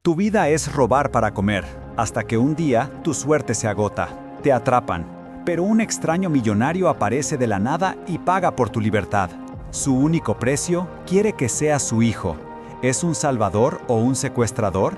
Tu vida es robar para comer, hasta que un día tu suerte se agota. Te atrapan, pero un extraño millonario aparece de la nada y paga por tu libertad. Su único precio, quiere que seas su hijo. ¿Es un salvador o un secuestrador?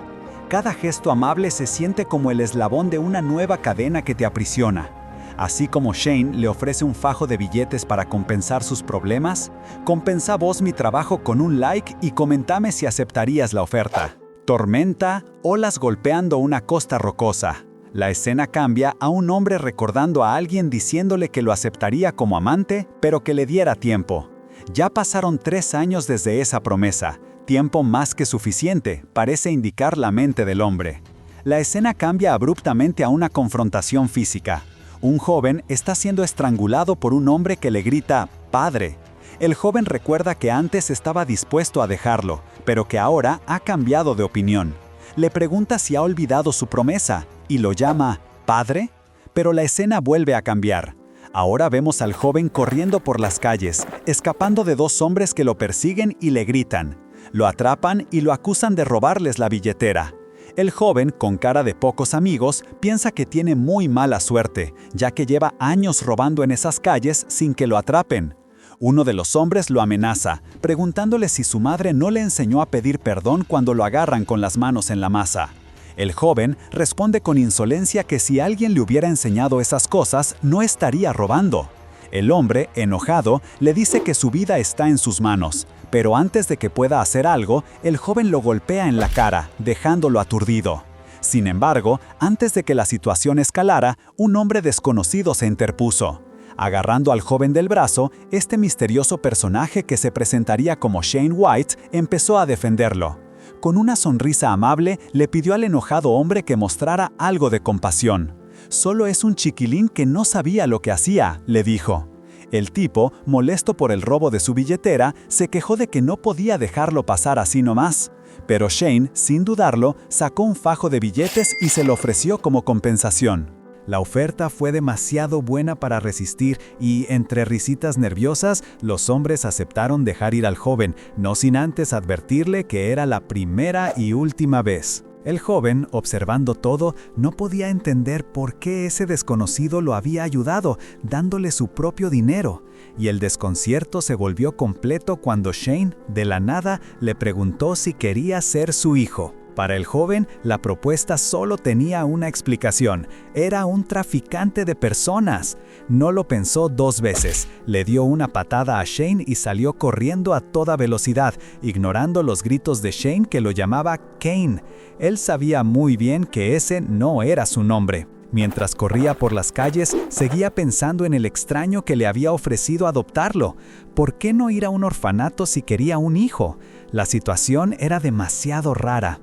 Cada gesto amable se siente como el eslabón de una nueva cadena que te aprisiona. Así como Shane le ofrece un fajo de billetes para compensar sus problemas, compensa vos mi trabajo con un like y comentame si aceptarías la oferta. Tormenta, olas golpeando una costa rocosa. La escena cambia a un hombre recordando a alguien diciéndole que lo aceptaría como amante, pero que le diera tiempo. Ya pasaron 3 años desde esa promesa, tiempo más que suficiente, parece indicar la mente del hombre. La escena cambia abruptamente a una confrontación física. Un joven está siendo estrangulado por un hombre que le grita «Padre». El joven recuerda que antes estaba dispuesto a dejarlo, pero que ahora ha cambiado de opinión. Le pregunta si ha olvidado su promesa y lo llama «Padre», pero la escena vuelve a cambiar. Ahora vemos al joven corriendo por las calles, escapando de 2 hombres que lo persiguen y le gritan. Lo atrapan y lo acusan de robarles la billetera. El joven, con cara de pocos amigos, piensa que tiene muy mala suerte, ya que lleva años robando en esas calles sin que lo atrapen. Uno de los hombres lo amenaza, preguntándole si su madre no le enseñó a pedir perdón cuando lo agarran con las manos en la masa. El joven responde con insolencia que si alguien le hubiera enseñado esas cosas, no estaría robando. El hombre, enojado, le dice que su vida está en sus manos, pero antes de que pueda hacer algo, el joven lo golpea en la cara, dejándolo aturdido. Sin embargo, antes de que la situación escalara, un hombre desconocido se interpuso. Agarrando al joven del brazo, este misterioso personaje que se presentaría como Shane White empezó a defenderlo. Con una sonrisa amable, le pidió al enojado hombre que mostrara algo de compasión. «Solo es un chiquilín que no sabía lo que hacía», le dijo. El tipo, molesto por el robo de su billetera, se quejó de que no podía dejarlo pasar así nomás. Pero Shane, sin dudarlo, sacó un fajo de billetes y se lo ofreció como compensación. La oferta fue demasiado buena para resistir y, entre risitas nerviosas, los hombres aceptaron dejar ir al joven, no sin antes advertirle que era la primera y última vez. El joven, observando todo, no podía entender por qué ese desconocido lo había ayudado, dándole su propio dinero. Y el desconcierto se volvió completo cuando Shane, de la nada, le preguntó si quería ser su hijo. Para el joven, la propuesta solo tenía una explicación. Era un traficante de personas. No lo pensó 2 veces. Le dio una patada a Shane y salió corriendo a toda velocidad, ignorando los gritos de Shane que lo llamaba Kane. Él sabía muy bien que ese no era su nombre. Mientras corría por las calles, seguía pensando en el extraño que le había ofrecido adoptarlo. ¿Por qué no ir a un orfanato si quería un hijo? La situación era demasiado rara.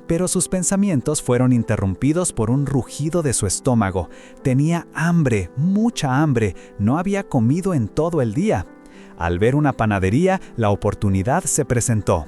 Pero sus pensamientos fueron interrumpidos por un rugido de su estómago. Tenía hambre, mucha hambre, no había comido en todo el día. Al ver una panadería, la oportunidad se presentó.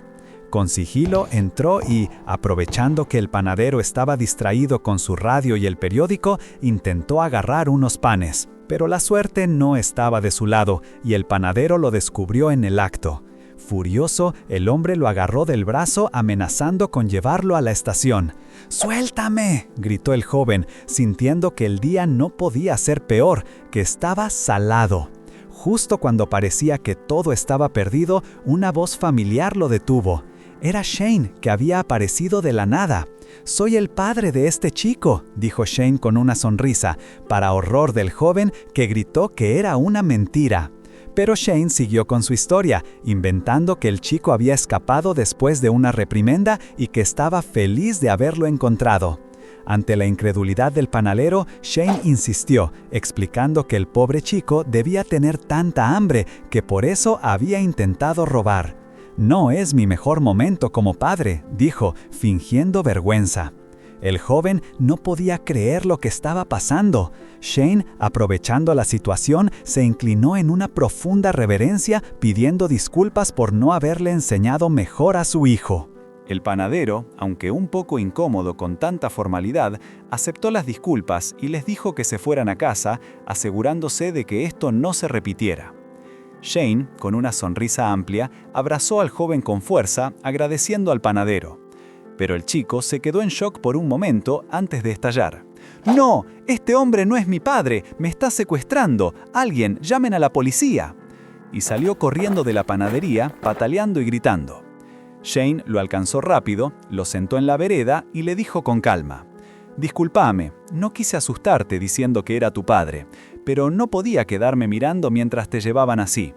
Con sigilo entró y, aprovechando que el panadero estaba distraído con su radio y el periódico, intentó agarrar unos panes. Pero la suerte no estaba de su lado y el panadero lo descubrió en el acto. Furioso, el hombre lo agarró del brazo amenazando con llevarlo a la estación. «¡Suéltame!», gritó el joven, sintiendo que el día no podía ser peor, que estaba salado. Justo cuando parecía que todo estaba perdido, una voz familiar lo detuvo. Era Shane, que había aparecido de la nada. «Soy el padre de este chico», dijo Shane con una sonrisa, para horror del joven, que gritó que era una mentira. Pero Shane siguió con su historia, inventando que el chico había escapado después de una reprimenda y que estaba feliz de haberlo encontrado. Ante la incredulidad del panadero, Shane insistió, explicando que el pobre chico debía tener tanta hambre que por eso había intentado robar. «No es mi mejor momento como padre», dijo, fingiendo vergüenza. El joven no podía creer lo que estaba pasando. Shane, aprovechando la situación, se inclinó en una profunda reverencia, pidiendo disculpas por no haberle enseñado mejor a su hijo. El panadero, aunque un poco incómodo con tanta formalidad, aceptó las disculpas y les dijo que se fueran a casa, asegurándose de que esto no se repitiera. Shane, con una sonrisa amplia, abrazó al joven con fuerza, agradeciendo al panadero. Pero el chico se quedó en shock por un momento antes de estallar. ¡No! ¡Este hombre no es mi padre! ¡Me está secuestrando! ¡Alguien, llamen a la policía! Y salió corriendo de la panadería, pataleando y gritando. Shane lo alcanzó rápido, lo sentó en la vereda y le dijo con calma: «Discúlpame, no quise asustarte diciendo que era tu padre, pero no podía quedarme mirando mientras te llevaban así».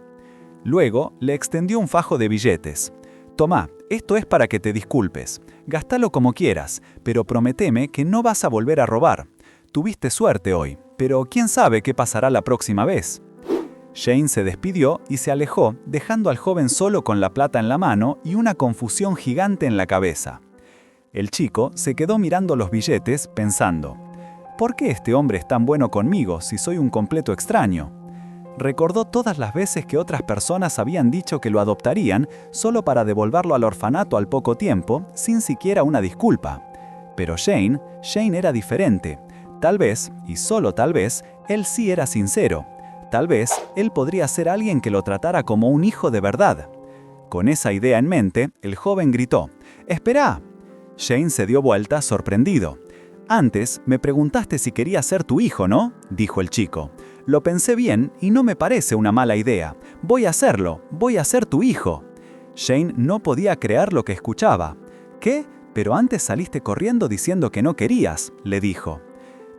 Luego le extendió un fajo de billetes. «Tomá, esto es para que te disculpes. Gástalo como quieras, pero prométeme que no vas a volver a robar. Tuviste suerte hoy, pero quién sabe qué pasará la próxima vez». Shane se despidió y se alejó, dejando al joven solo con la plata en la mano y una confusión gigante en la cabeza. El chico se quedó mirando los billetes pensando: ¿por qué este hombre es tan bueno conmigo si soy un completo extraño? Recordó todas las veces que otras personas habían dicho que lo adoptarían solo para devolverlo al orfanato al poco tiempo, sin siquiera una disculpa. Pero Shane era diferente. Tal vez, y solo tal vez, él sí era sincero. Tal vez él podría ser alguien que lo tratara como un hijo de verdad. Con esa idea en mente, el joven gritó: «¡Espera!». Shane se dio vuelta, sorprendido. «Antes me preguntaste si quería ser tu hijo, ¿no?», dijo el chico. «Lo pensé bien y no me parece una mala idea. Voy a hacerlo, voy a ser tu hijo». Shane no podía creer lo que escuchaba. «¿Qué? Pero antes saliste corriendo diciendo que no querías», le dijo.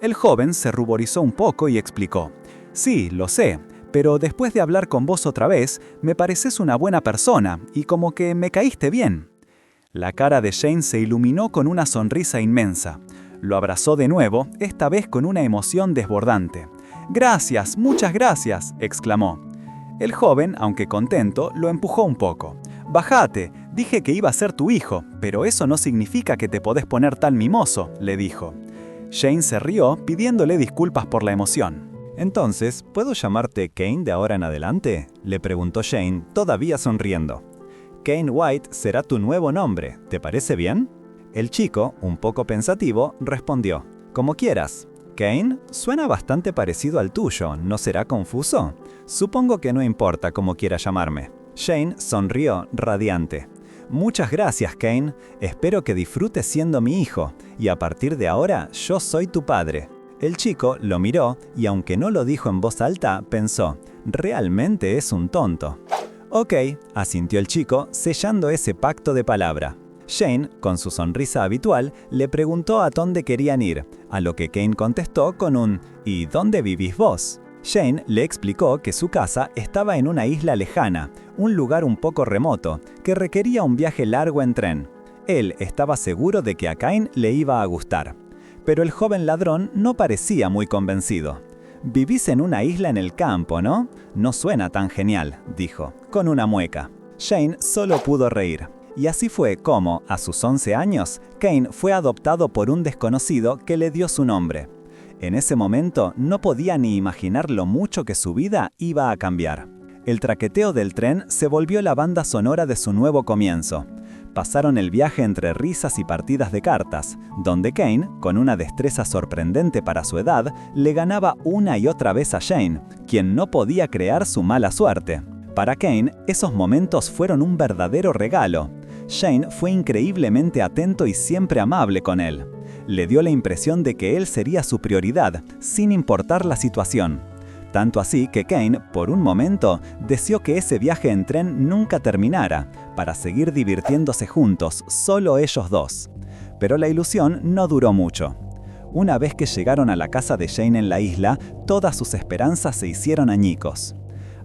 El joven se ruborizó un poco y explicó: «Sí, lo sé, pero después de hablar con vos otra vez, me pareces una buena persona y como que me caíste bien». La cara de Shane se iluminó con una sonrisa inmensa. Lo abrazó de nuevo, esta vez con una emoción desbordante. «Gracias, muchas gracias», exclamó. El joven, aunque contento, lo empujó un poco. «Bájate, dije que iba a ser tu hijo, pero eso no significa que te podés poner tan mimoso», le dijo. Shane se rió, pidiéndole disculpas por la emoción. «Entonces, ¿puedo llamarte Kane de ahora en adelante?», le preguntó Shane, todavía sonriendo. «Kane White será tu nuevo nombre, ¿te parece bien?». El chico, un poco pensativo, respondió: «Como quieras. Kane suena bastante parecido al tuyo, ¿no será confuso? Supongo que no importa cómo quiera llamarme». Shane sonrió, radiante. «Muchas gracias, Kane. Espero que disfrutes siendo mi hijo, y a partir de ahora yo soy tu padre». El chico lo miró y aunque no lo dijo en voz alta, pensó: «Realmente es un tonto». «Ok», asintió el chico, sellando ese pacto de palabra. Shane, con su sonrisa habitual, le preguntó a dónde querían ir, a lo que Kane contestó con un «¿Y dónde vivís vos?». Shane le explicó que su casa estaba en una isla lejana, un lugar un poco remoto, que requería un viaje largo en tren. Él estaba seguro de que a Kane le iba a gustar. Pero el joven ladrón no parecía muy convencido. «Vivís en una isla en el campo, ¿no? No suena tan genial», dijo, con una mueca. Shane solo pudo reír. Y así fue como, a sus 11 años, Kane fue adoptado por un desconocido que le dio su nombre. En ese momento no podía ni imaginar lo mucho que su vida iba a cambiar. El traqueteo del tren se volvió la banda sonora de su nuevo comienzo. Pasaron el viaje entre risas y partidas de cartas, donde Kane, con una destreza sorprendente para su edad, le ganaba una y otra vez a Shane, quien no podía crear su mala suerte. Para Kane, esos momentos fueron un verdadero regalo. Shane fue increíblemente atento y siempre amable con él. Le dio la impresión de que él sería su prioridad, sin importar la situación. Tanto así que Kane, por un momento, deseó que ese viaje en tren nunca terminara, para seguir divirtiéndose juntos, solo ellos dos. Pero la ilusión no duró mucho. Una vez que llegaron a la casa de Shane en la isla, todas sus esperanzas se hicieron añicos.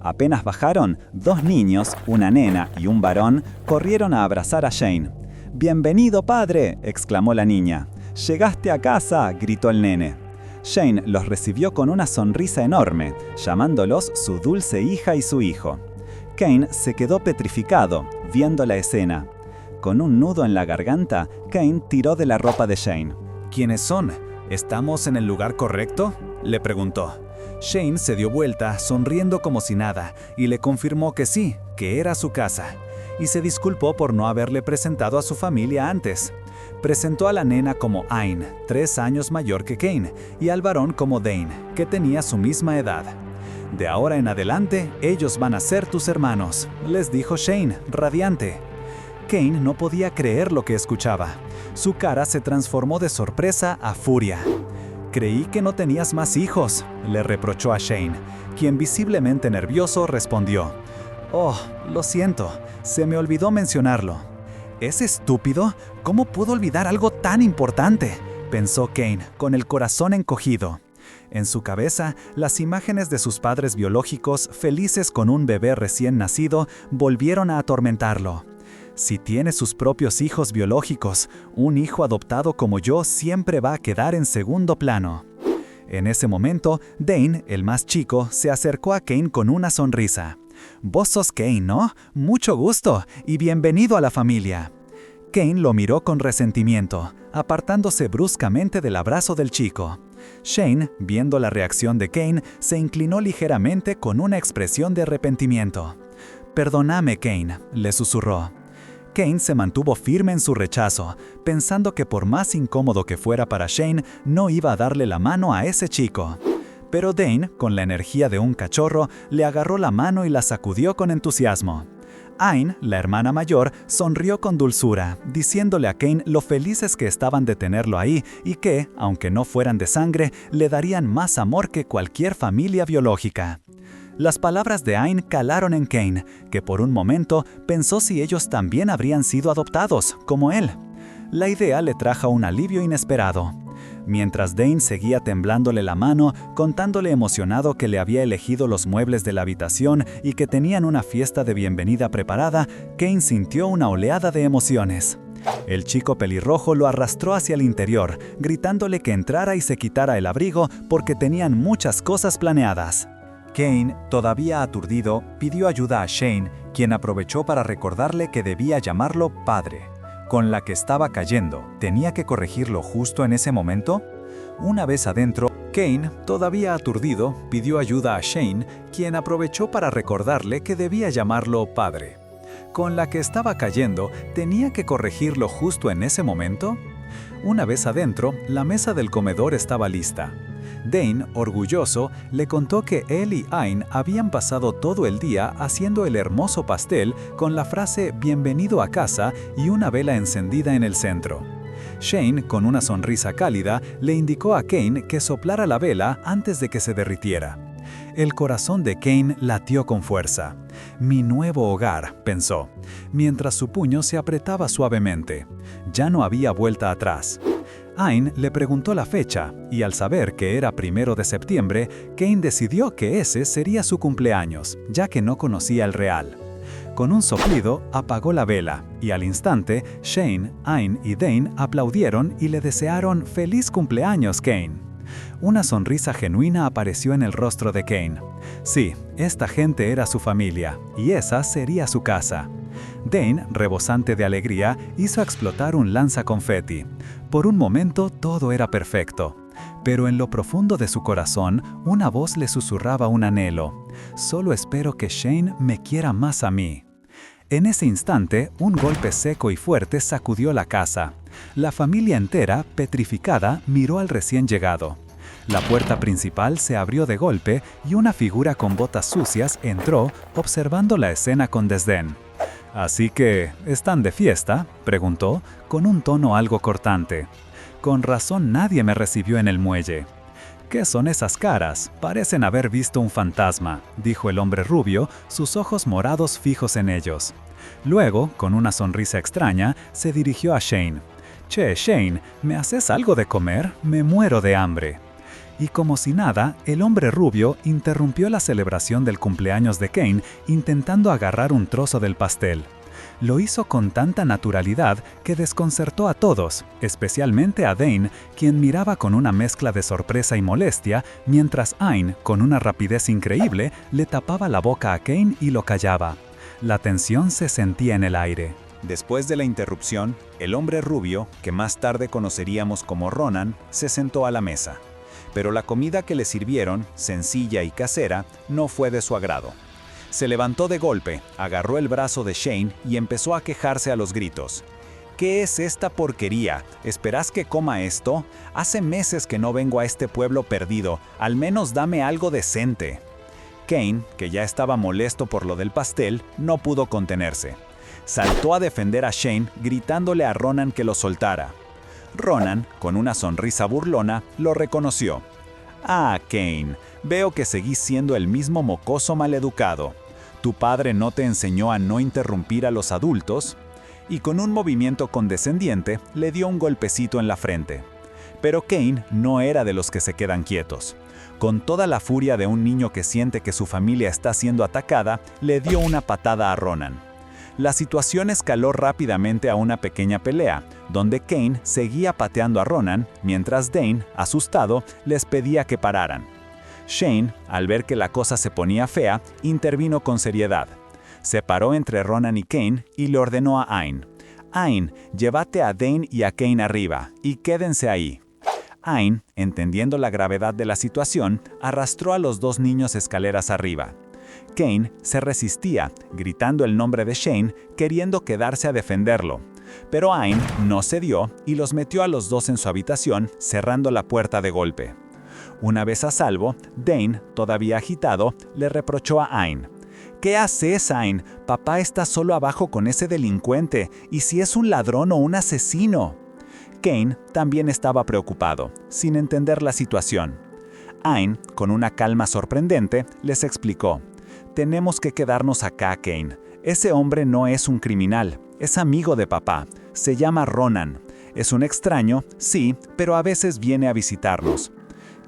Apenas bajaron, 2 niños, una nena y un varón, corrieron a abrazar a Shane. «¡Bienvenido, padre!», exclamó la niña. «¡Llegaste a casa!», gritó el nene. Shane los recibió con una sonrisa enorme, llamándolos su dulce hija y su hijo. Kane se quedó petrificado, viendo la escena. Con un nudo en la garganta, Kane tiró de la ropa de Shane. «¿Quiénes son? ¿Estamos en el lugar correcto?», le preguntó. Shane se dio vuelta, sonriendo como si nada, y le confirmó que sí, que era su casa. Y se disculpó por no haberle presentado a su familia antes. Presentó a la nena como Ain, 3 años mayor que Kane, y al varón como Dane, que tenía su misma edad. «De ahora en adelante, ellos van a ser tus hermanos», les dijo Shane, radiante. Kane no podía creer lo que escuchaba. Su cara se transformó de sorpresa a furia. «Creí que no tenías más hijos», le reprochó a Shane, quien visiblemente nervioso respondió. «Oh, lo siento, se me olvidó mencionarlo». «¿Es estúpido? ¿Cómo pudo olvidar algo tan importante?», pensó Kane, con el corazón encogido. En su cabeza, las imágenes de sus padres biológicos, felices con un bebé recién nacido, volvieron a atormentarlo. Si tiene sus propios hijos biológicos, un hijo adoptado como yo siempre va a quedar en segundo plano. En ese momento, Dane, el más chico, se acercó a Kane con una sonrisa. «Vos sos Kane, ¿no? Mucho gusto y bienvenido a la familia». Kane lo miró con resentimiento, apartándose bruscamente del abrazo del chico. Shane, viendo la reacción de Kane, se inclinó ligeramente con una expresión de arrepentimiento. «Perdóname, Kane», le susurró. Kane se mantuvo firme en su rechazo, pensando que por más incómodo que fuera para Shane, no iba a darle la mano a ese chico. Pero Dane, con la energía de un cachorro, le agarró la mano y la sacudió con entusiasmo. Ain, la hermana mayor, sonrió con dulzura, diciéndole a Kane lo felices que estaban de tenerlo ahí y que, aunque no fueran de sangre, le darían más amor que cualquier familia biológica. Las palabras de Ain calaron en Kane, que por un momento pensó si ellos también habrían sido adoptados, como él. La idea le trajo un alivio inesperado. Mientras Dane seguía temblándole la mano, contándole emocionado que le había elegido los muebles de la habitación y que tenían una fiesta de bienvenida preparada, Kane sintió una oleada de emociones. El chico pelirrojo lo arrastró hacia el interior, gritándole que entrara y se quitara el abrigo porque tenían muchas cosas planeadas. Kane, todavía aturdido, pidió ayuda a Shane, quien aprovechó para recordarle que debía llamarlo padre. ¿Con la que estaba cayendo, tenía que corregirlo justo en ese momento? Una vez adentro, Kane, todavía aturdido, pidió ayuda a Shane, quien aprovechó para recordarle que debía llamarlo padre. ¿Con la que estaba cayendo, tenía que corregirlo justo en ese momento? Una vez adentro, la mesa del comedor estaba lista. Dane, orgulloso, le contó que él y Ain habían pasado todo el día haciendo el hermoso pastel con la frase «Bienvenido a casa» y una vela encendida en el centro. Shane, con una sonrisa cálida, le indicó a Kane que soplara la vela antes de que se derritiera. El corazón de Kane latió con fuerza. «Mi nuevo hogar», pensó, mientras su puño se apretaba suavemente. Ya no había vuelta atrás. Ain le preguntó la fecha, y al saber que era 1 de septiembre, Kane decidió que ese sería su cumpleaños, ya que no conocía el real. Con un soplido, apagó la vela, y al instante, Shane, Ain y Dane aplaudieron y le desearon «Feliz cumpleaños, Kane». Una sonrisa genuina apareció en el rostro de Kane. Sí, esta gente era su familia, y esa sería su casa. Dane, rebosante de alegría, hizo explotar un lanzaconfeti. Por un momento todo era perfecto. Pero en lo profundo de su corazón, una voz le susurraba un anhelo. «Solo espero que Shane me quiera más a mí». En ese instante, un golpe seco y fuerte sacudió la casa. La familia entera, petrificada, miró al recién llegado. La puerta principal se abrió de golpe y una figura con botas sucias entró, observando la escena con desdén. «¿Así que, están de fiesta?», preguntó, con un tono algo cortante. «Con razón nadie me recibió en el muelle». «¿Qué son esas caras? Parecen haber visto un fantasma», dijo el hombre rubio, sus ojos morados fijos en ellos. Luego, con una sonrisa extraña, se dirigió a Shane. «Che, Shane, ¿me haces algo de comer? Me muero de hambre». Y como si nada, el hombre rubio interrumpió la celebración del cumpleaños de Kane intentando agarrar un trozo del pastel. Lo hizo con tanta naturalidad que desconcertó a todos, especialmente a Dane, quien miraba con una mezcla de sorpresa y molestia, mientras Ain, con una rapidez increíble, le tapaba la boca a Kane y lo callaba. La tensión se sentía en el aire. Después de la interrupción, el hombre rubio, que más tarde conoceríamos como Ronan, se sentó a la mesa. Pero la comida que le sirvieron, sencilla y casera, no fue de su agrado. Se levantó de golpe, agarró el brazo de Shane y empezó a quejarse a los gritos. «¿Qué es esta porquería? ¿Esperás que coma esto? Hace meses que no vengo a este pueblo perdido, al menos dame algo decente». Kane, que ya estaba molesto por lo del pastel, no pudo contenerse. Saltó a defender a Shane, gritándole a Ronan que lo soltara. Ronan, con una sonrisa burlona, lo reconoció. «Ah, Cain, veo que seguís siendo el mismo mocoso maleducado. ¿Tu padre no te enseñó a no interrumpir a los adultos?» Y con un movimiento condescendiente le dio un golpecito en la frente. Pero Cain no era de los que se quedan quietos. Con toda la furia de un niño que siente que su familia está siendo atacada, le dio una patada a Ronan. La situación escaló rápidamente a una pequeña pelea, donde Cain seguía pateando a Ronan, mientras Dane, asustado, les pedía que pararan. Shane, al ver que la cosa se ponía fea, intervino con seriedad. Se paró entre Ronan y Cain y le ordenó a Ain: «Ain, llévate a Dane y a Cain arriba, y quédense ahí». Ain, entendiendo la gravedad de la situación, arrastró a los dos niños escaleras arriba. Cain se resistía, gritando el nombre de Shane, queriendo quedarse a defenderlo. Pero Ain no cedió y los metió a los dos en su habitación, cerrando la puerta de golpe. Una vez a salvo, Dane, todavía agitado, le reprochó a Ain: «¿Qué haces, Ain? Papá está solo abajo con ese delincuente, y si es un ladrón o un asesino». Cain también estaba preocupado, sin entender la situación. Ain, con una calma sorprendente, les explicó: «Tenemos que quedarnos acá, Cain. Ese hombre no es un criminal, es amigo de papá. Se llama Ronan. Es un extraño, sí, pero a veces viene a visitarnos».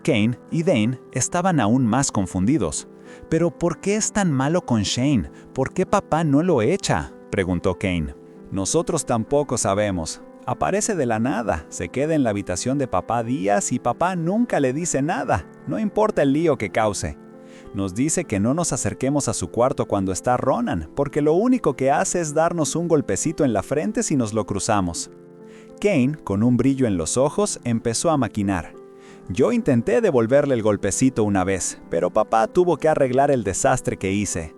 Cain y Dane estaban aún más confundidos. «¿Pero por qué es tan malo con Shane? ¿Por qué papá no lo echa?», preguntó Cain. «Nosotros tampoco sabemos. Aparece de la nada, se queda en la habitación de papá días y papá nunca le dice nada, no importa el lío que cause. Nos dice que no nos acerquemos a su cuarto cuando está Ronan, porque lo único que hace es darnos un golpecito en la frente si nos lo cruzamos». Cain, con un brillo en los ojos, empezó a maquinar. «Yo intenté devolverle el golpecito una vez, pero papá tuvo que arreglar el desastre que hice».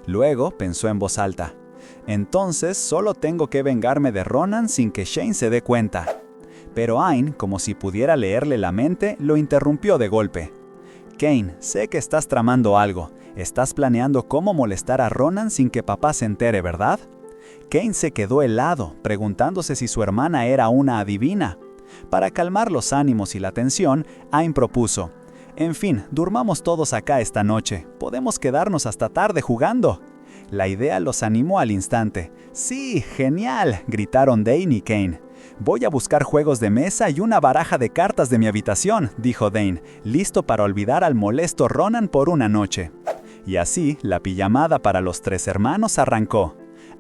Luego pensó en voz alta: «Entonces solo tengo que vengarme de Ronan sin que Shane se dé cuenta». Pero Ain, como si pudiera leerle la mente, lo interrumpió de golpe. «Cain, sé que estás tramando algo. Estás planeando cómo molestar a Ronan sin que papá se entere, ¿verdad?». Cain se quedó helado, preguntándose si su hermana era una adivina. Para calmar los ánimos y la tensión, Ain propuso: «En fin, durmamos todos acá esta noche. Podemos quedarnos hasta tarde jugando». La idea los animó al instante. «Sí, genial», gritaron Dane y Cain. «Voy a buscar juegos de mesa y una baraja de cartas de mi habitación», dijo Dane, listo para olvidar al molesto Ronan por una noche. Y así, la pijamada para los tres hermanos arrancó.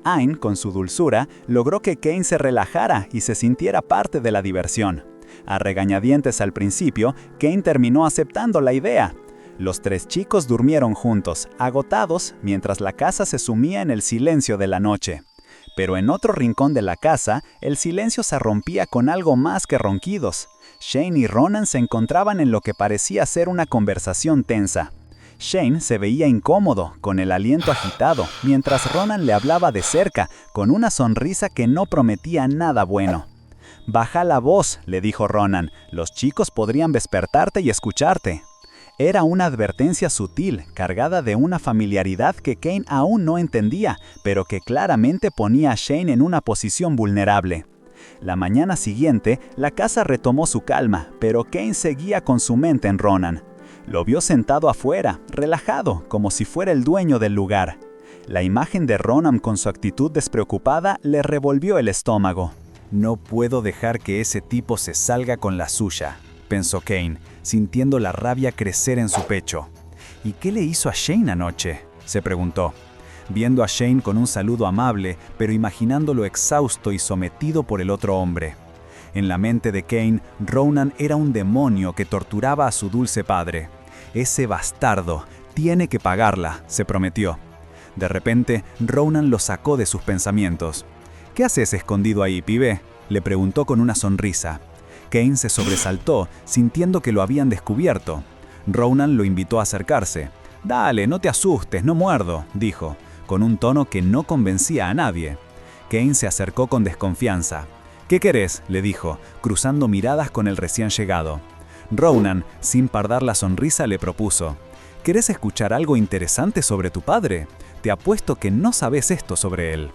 Ain, con su dulzura, logró que Cain se relajara y se sintiera parte de la diversión. A regañadientes al principio, Cain terminó aceptando la idea. Los tres chicos durmieron juntos, agotados, mientras la casa se sumía en el silencio de la noche. Pero en otro rincón de la casa, el silencio se rompía con algo más que ronquidos. Shane y Ronan se encontraban en lo que parecía ser una conversación tensa. Shane se veía incómodo, con el aliento agitado, mientras Ronan le hablaba de cerca, con una sonrisa que no prometía nada bueno. «Baja la voz», le dijo Ronan, «los chicos podrían despertarte y escucharte». Era una advertencia sutil, cargada de una familiaridad que Cain aún no entendía, pero que claramente ponía a Shane en una posición vulnerable. La mañana siguiente, la casa retomó su calma, pero Cain seguía con su mente en Ronan. Lo vio sentado afuera, relajado, como si fuera el dueño del lugar. La imagen de Ronan con su actitud despreocupada le revolvió el estómago. «No puedo dejar que ese tipo se salga con la suya», pensó Cain, sintiendo la rabia crecer en su pecho. «¿Y qué le hizo a Shane anoche?», se preguntó, viendo a Shane con un saludo amable, pero imaginándolo exhausto y sometido por el otro hombre. En la mente de Cain, Ronan era un demonio que torturaba a su dulce padre. «Ese bastardo tiene que pagarla», se prometió. De repente, Ronan lo sacó de sus pensamientos. «¿Qué haces escondido ahí, pibe?», le preguntó con una sonrisa. Cain se sobresaltó, sintiendo que lo habían descubierto. Ronan lo invitó a acercarse. «Dale, no te asustes, no muerdo», dijo, con un tono que no convencía a nadie. Cain se acercó con desconfianza. «¿Qué querés?», le dijo, cruzando miradas con el recién llegado. Ronan, sin pardar la sonrisa, le propuso: «¿Querés escuchar algo interesante sobre tu padre? Te apuesto que no sabes esto sobre él».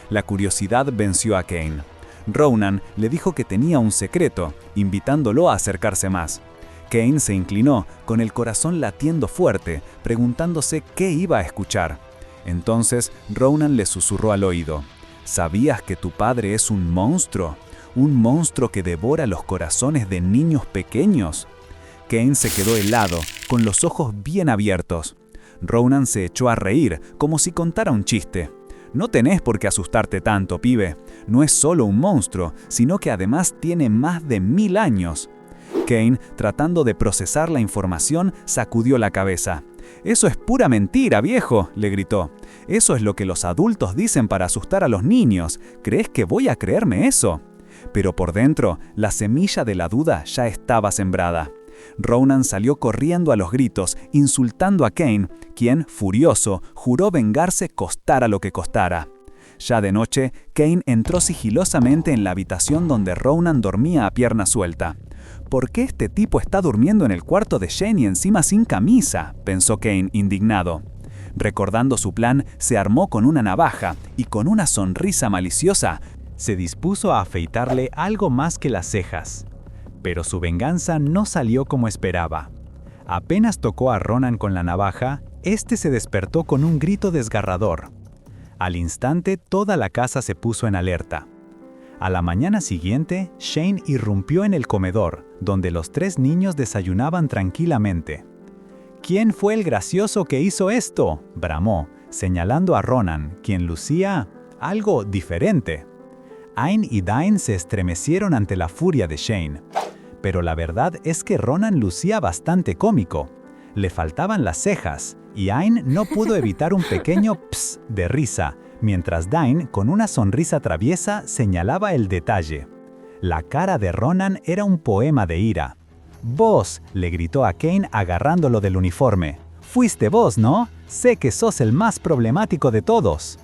La curiosidad venció a Cain. Ronan le dijo que tenía un secreto, invitándolo a acercarse más. Cain se inclinó, con el corazón latiendo fuerte, preguntándose qué iba a escuchar. Entonces Ronan le susurró al oído: ¿sabías que tu padre es un monstruo? ¿Un monstruo que devora los corazones de niños pequeños? Cain se quedó helado, con los ojos bien abiertos. Ronan se echó a reír, como si contara un chiste. No tenés por qué asustarte tanto, pibe. No es solo un monstruo, sino que además tiene más de 1000 años. Cain, tratando de procesar la información, sacudió la cabeza. «Eso es pura mentira, viejo», le gritó. «Eso es lo que los adultos dicen para asustar a los niños. ¿Crees que voy a creerme eso?». Pero por dentro, la semilla de la duda ya estaba sembrada. Ronan salió corriendo a los gritos, insultando a Cain, quien, furioso, juró vengarse costara lo que costara. Ya de noche, Cain entró sigilosamente en la habitación donde Ronan dormía a pierna suelta. «¿Por qué este tipo está durmiendo en el cuarto de Shane y encima sin camisa?», pensó Cain, indignado. Recordando su plan, se armó con una navaja y con una sonrisa maliciosa, se dispuso a afeitarle algo más que las cejas. Pero su venganza no salió como esperaba. Apenas tocó a Ronan con la navaja, este se despertó con un grito desgarrador. Al instante, toda la casa se puso en alerta. A la mañana siguiente, Shane irrumpió en el comedor, donde los 3 niños desayunaban tranquilamente. «¿Quién fue el gracioso que hizo esto?», bramó, señalando a Ronan, quien lucía algo diferente. Ain y Dain se estremecieron ante la furia de Shane. Pero la verdad es que Ronan lucía bastante cómico. Le faltaban las cejas, y Ain no pudo evitar un pequeño «ps» de risa, mientras Dain, con una sonrisa traviesa, señalaba el detalle. La cara de Ronan era un poema de ira. «Vos», le gritó a Cain agarrándolo del uniforme. «Fuiste vos, ¿no? Sé que sos el más problemático de todos».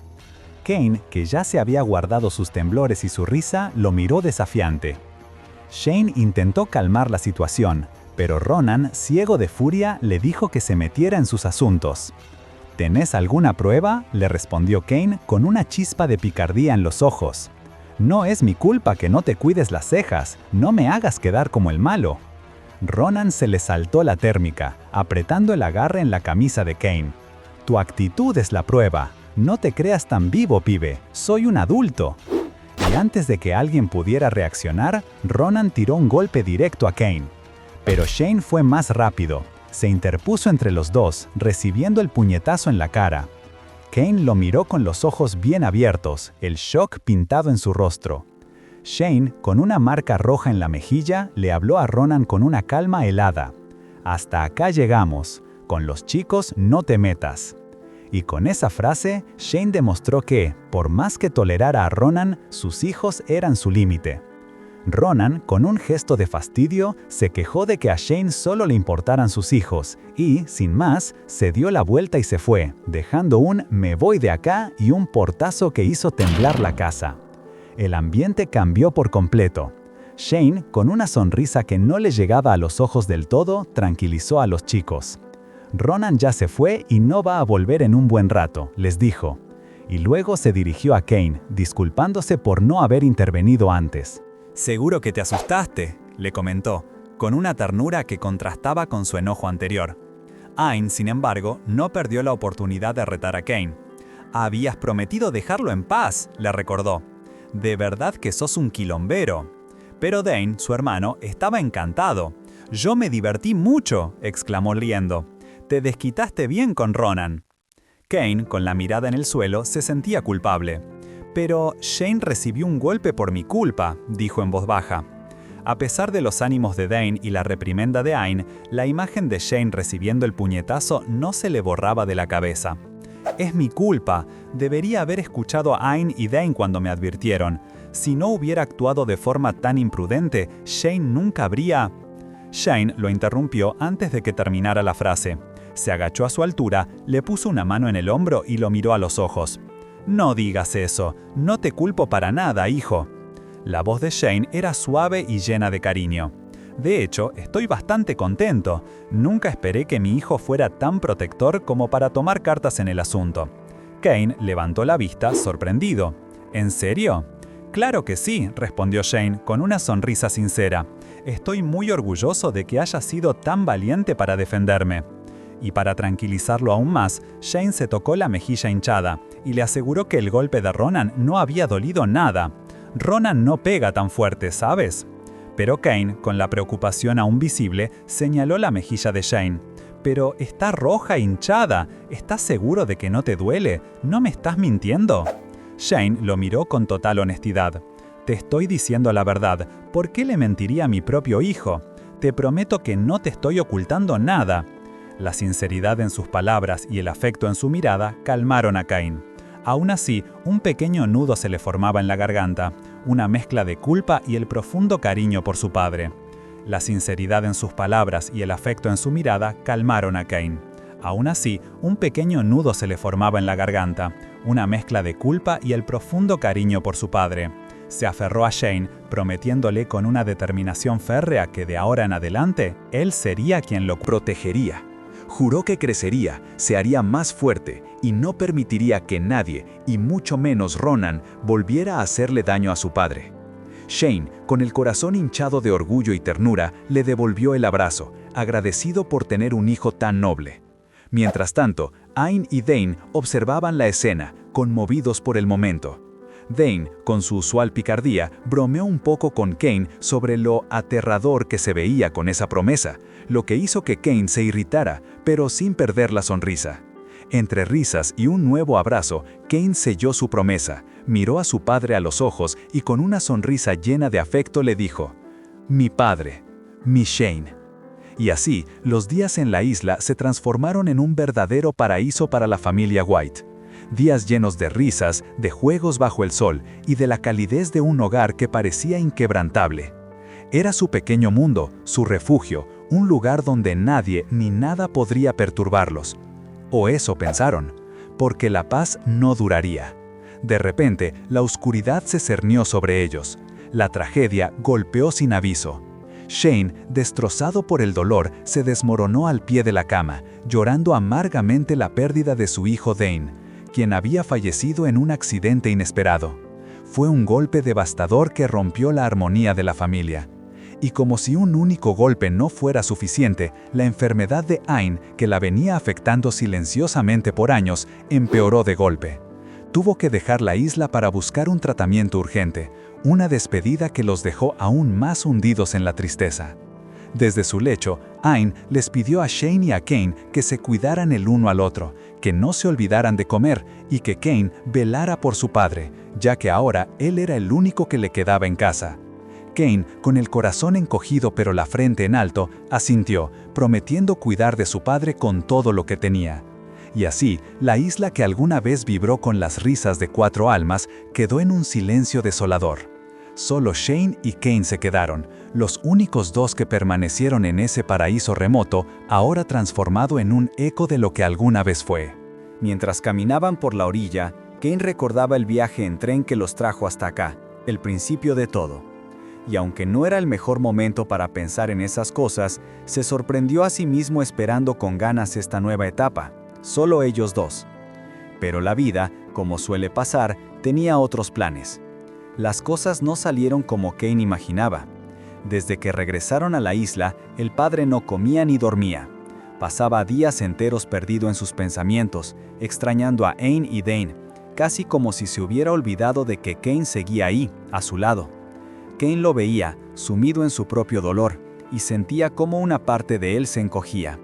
Cain, que ya se había guardado sus temblores y su risa, lo miró desafiante. Shane intentó calmar la situación, pero Ronan, ciego de furia, le dijo que se metiera en sus asuntos. «¿Tenés alguna prueba?», le respondió Cain con una chispa de picardía en los ojos. «No es mi culpa que no te cuides las cejas, no me hagas quedar como el malo». Ronan se le saltó la térmica, apretando el agarre en la camisa de Cain. «Tu actitud es la prueba. No te creas tan vivo, pibe. Soy un adulto». Y antes de que alguien pudiera reaccionar, Ronan tiró un golpe directo a Cain. Pero Shane fue más rápido. Se interpuso entre los dos, recibiendo el puñetazo en la cara. Cain lo miró con los ojos bien abiertos, el shock pintado en su rostro. Shane, con una marca roja en la mejilla, le habló a Ronan con una calma helada. «Hasta acá llegamos. Con los chicos no te metas». Y con esa frase, Shane demostró que, por más que tolerara a Ronan, sus hijos eran su límite. Ronan, con un gesto de fastidio, se quejó de que a Shane solo le importaran sus hijos y, sin más, se dio la vuelta y se fue, dejando un «me voy de acá» y un portazo que hizo temblar la casa. El ambiente cambió por completo. Shane, con una sonrisa que no le llegaba a los ojos del todo, tranquilizó a los chicos. «Ronan ya se fue y no va a volver en un buen rato», les dijo. Y luego se dirigió a Cain, disculpándose por no haber intervenido antes. «Seguro que te asustaste», le comentó, con una ternura que contrastaba con su enojo anterior. Ain, sin embargo, no perdió la oportunidad de retar a Cain. «Habías prometido dejarlo en paz», le recordó. «De verdad que sos un quilombero». Pero Dain, su hermano, estaba encantado. «Yo me divertí mucho», exclamó riendo. «Te desquitaste bien con Ronan». Cain, con la mirada en el suelo, se sentía culpable. «Pero Shane recibió un golpe por mi culpa», dijo en voz baja. A pesar de los ánimos de Dain y la reprimenda de Ain, la imagen de Shane recibiendo el puñetazo no se le borraba de la cabeza. «Es mi culpa. Debería haber escuchado a Ain y Dain cuando me advirtieron. Si no hubiera actuado de forma tan imprudente, Shane nunca habría...» Shane lo interrumpió antes de que terminara la frase. Se agachó a su altura, le puso una mano en el hombro y lo miró a los ojos. «No digas eso. No te culpo para nada, hijo». La voz de Shane era suave y llena de cariño. «De hecho, estoy bastante contento. Nunca esperé que mi hijo fuera tan protector como para tomar cartas en el asunto». Cain levantó la vista, sorprendido. «¿En serio?». Claro que sí, respondió Shane con una sonrisa sincera. Estoy muy orgulloso de que hayas sido tan valiente para defenderme. Y para tranquilizarlo aún más, Shane se tocó la mejilla hinchada y le aseguró que el golpe de Ronan no había dolido nada. Ronan no pega tan fuerte, ¿sabes? Pero Kane, con la preocupación aún visible, señaló la mejilla de Shane. Pero está roja e hinchada. ¿Estás seguro de que no te duele? ¿No me estás mintiendo? Shane lo miró con total honestidad. Te estoy diciendo la verdad. ¿Por qué le mentiría a mi propio hijo? Te prometo que no te estoy ocultando nada. La sinceridad en sus palabras y el afecto en su mirada calmaron a Kane. Aún así, un pequeño nudo se le formaba en la garganta, una mezcla de culpa y el profundo cariño por su padre. La sinceridad en sus palabras y el afecto en su mirada calmaron a Kane. Aún así, un pequeño nudo se le formaba en la garganta, una mezcla de culpa y el profundo cariño por su padre. Se aferró a Shane, prometiéndole con una determinación férrea que de ahora en adelante, él sería quien lo protegería. Juró que crecería, se haría más fuerte y no permitiría que nadie, y mucho menos Ronan, volviera a hacerle daño a su padre. Shane, con el corazón hinchado de orgullo y ternura, le devolvió el abrazo, agradecido por tener un hijo tan noble. Mientras tanto, Ain y Dane observaban la escena, conmovidos por el momento. Dane, con su usual picardía, bromeó un poco con Kane sobre lo aterrador que se veía con esa promesa, lo que hizo que Kane se irritara, pero sin perder la sonrisa. Entre risas y un nuevo abrazo, Kane selló su promesa, miró a su padre a los ojos y con una sonrisa llena de afecto le dijo: «Mi padre, mi Shane». Y así, los días en la isla se transformaron en un verdadero paraíso para la familia White. Días llenos de risas, de juegos bajo el sol y de la calidez de un hogar que parecía inquebrantable. Era su pequeño mundo, su refugio, un lugar donde nadie ni nada podría perturbarlos. O eso pensaron, porque la paz no duraría. De repente, la oscuridad se cernió sobre ellos. La tragedia golpeó sin aviso. Shane, destrozado por el dolor, se desmoronó al pie de la cama, llorando amargamente la pérdida de su hijo Dane, quien había fallecido en un accidente inesperado. Fue un golpe devastador que rompió la armonía de la familia. Y como si un único golpe no fuera suficiente, la enfermedad de Ain, que la venía afectando silenciosamente por años, empeoró de golpe. Tuvo que dejar la isla para buscar un tratamiento urgente, una despedida que los dejó aún más hundidos en la tristeza. Desde su lecho, Ain les pidió a Shane y a Kane que se cuidaran el uno al otro, que no se olvidaran de comer y que Kane velara por su padre, ya que ahora él era el único que le quedaba en casa. Kane, con el corazón encogido pero la frente en alto, asintió, prometiendo cuidar de su padre con todo lo que tenía. Y así, la isla que alguna vez vibró con las risas de 4 almas quedó en un silencio desolador. Solo Shane y Kane se quedaron, los únicos dos que permanecieron en ese paraíso remoto, ahora transformado en un eco de lo que alguna vez fue. Mientras caminaban por la orilla, Kane recordaba el viaje en tren que los trajo hasta acá, el principio de todo. Y aunque no era el mejor momento para pensar en esas cosas, se sorprendió a sí mismo esperando con ganas esta nueva etapa, solo ellos dos. Pero la vida, como suele pasar, tenía otros planes. Las cosas no salieron como Kane imaginaba. Desde que regresaron a la isla, el padre no comía ni dormía. Pasaba días enteros perdido en sus pensamientos, extrañando a Ain y Dane, casi como si se hubiera olvidado de que Kane seguía ahí, a su lado. Kane lo veía, sumido en su propio dolor, y sentía cómo una parte de él se encogía.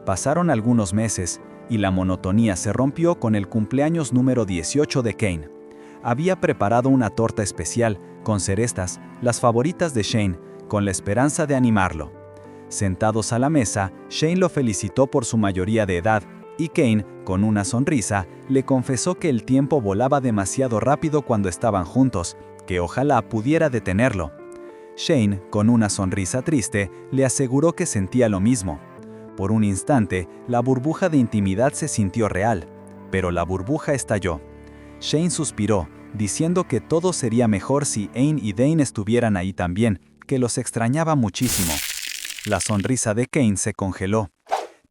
Pasaron algunos meses, y la monotonía se rompió con el cumpleaños número 18 de Kane. Había preparado una torta especial, con cerezas, las favoritas de Shane, con la esperanza de animarlo. Sentados a la mesa, Shane lo felicitó por su mayoría de edad, y Kane, con una sonrisa, le confesó que el tiempo volaba demasiado rápido cuando estaban juntos, que ojalá pudiera detenerlo. Shane, con una sonrisa triste, le aseguró que sentía lo mismo. Por un instante, la burbuja de intimidad se sintió real, pero la burbuja estalló. Shane suspiró, diciendo que todo sería mejor si Ain y Dane estuvieran ahí también, que los extrañaba muchísimo. La sonrisa de Kane se congeló.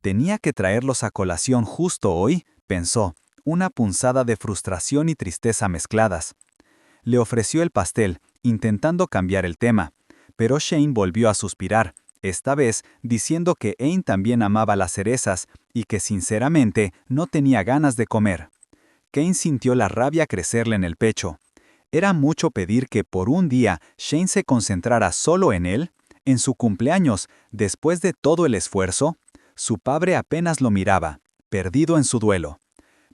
Tenía que traerlos a colación justo hoy, pensó, una punzada de frustración y tristeza mezcladas. Le ofreció el pastel, intentando cambiar el tema, pero Shane volvió a suspirar, esta vez diciendo que Ain también amaba las cerezas y que sinceramente no tenía ganas de comer. Kane sintió la rabia crecerle en el pecho. ¿Era mucho pedir que por un día Shane se concentrara solo en él? En su cumpleaños, después de todo el esfuerzo, su padre apenas lo miraba, perdido en su duelo.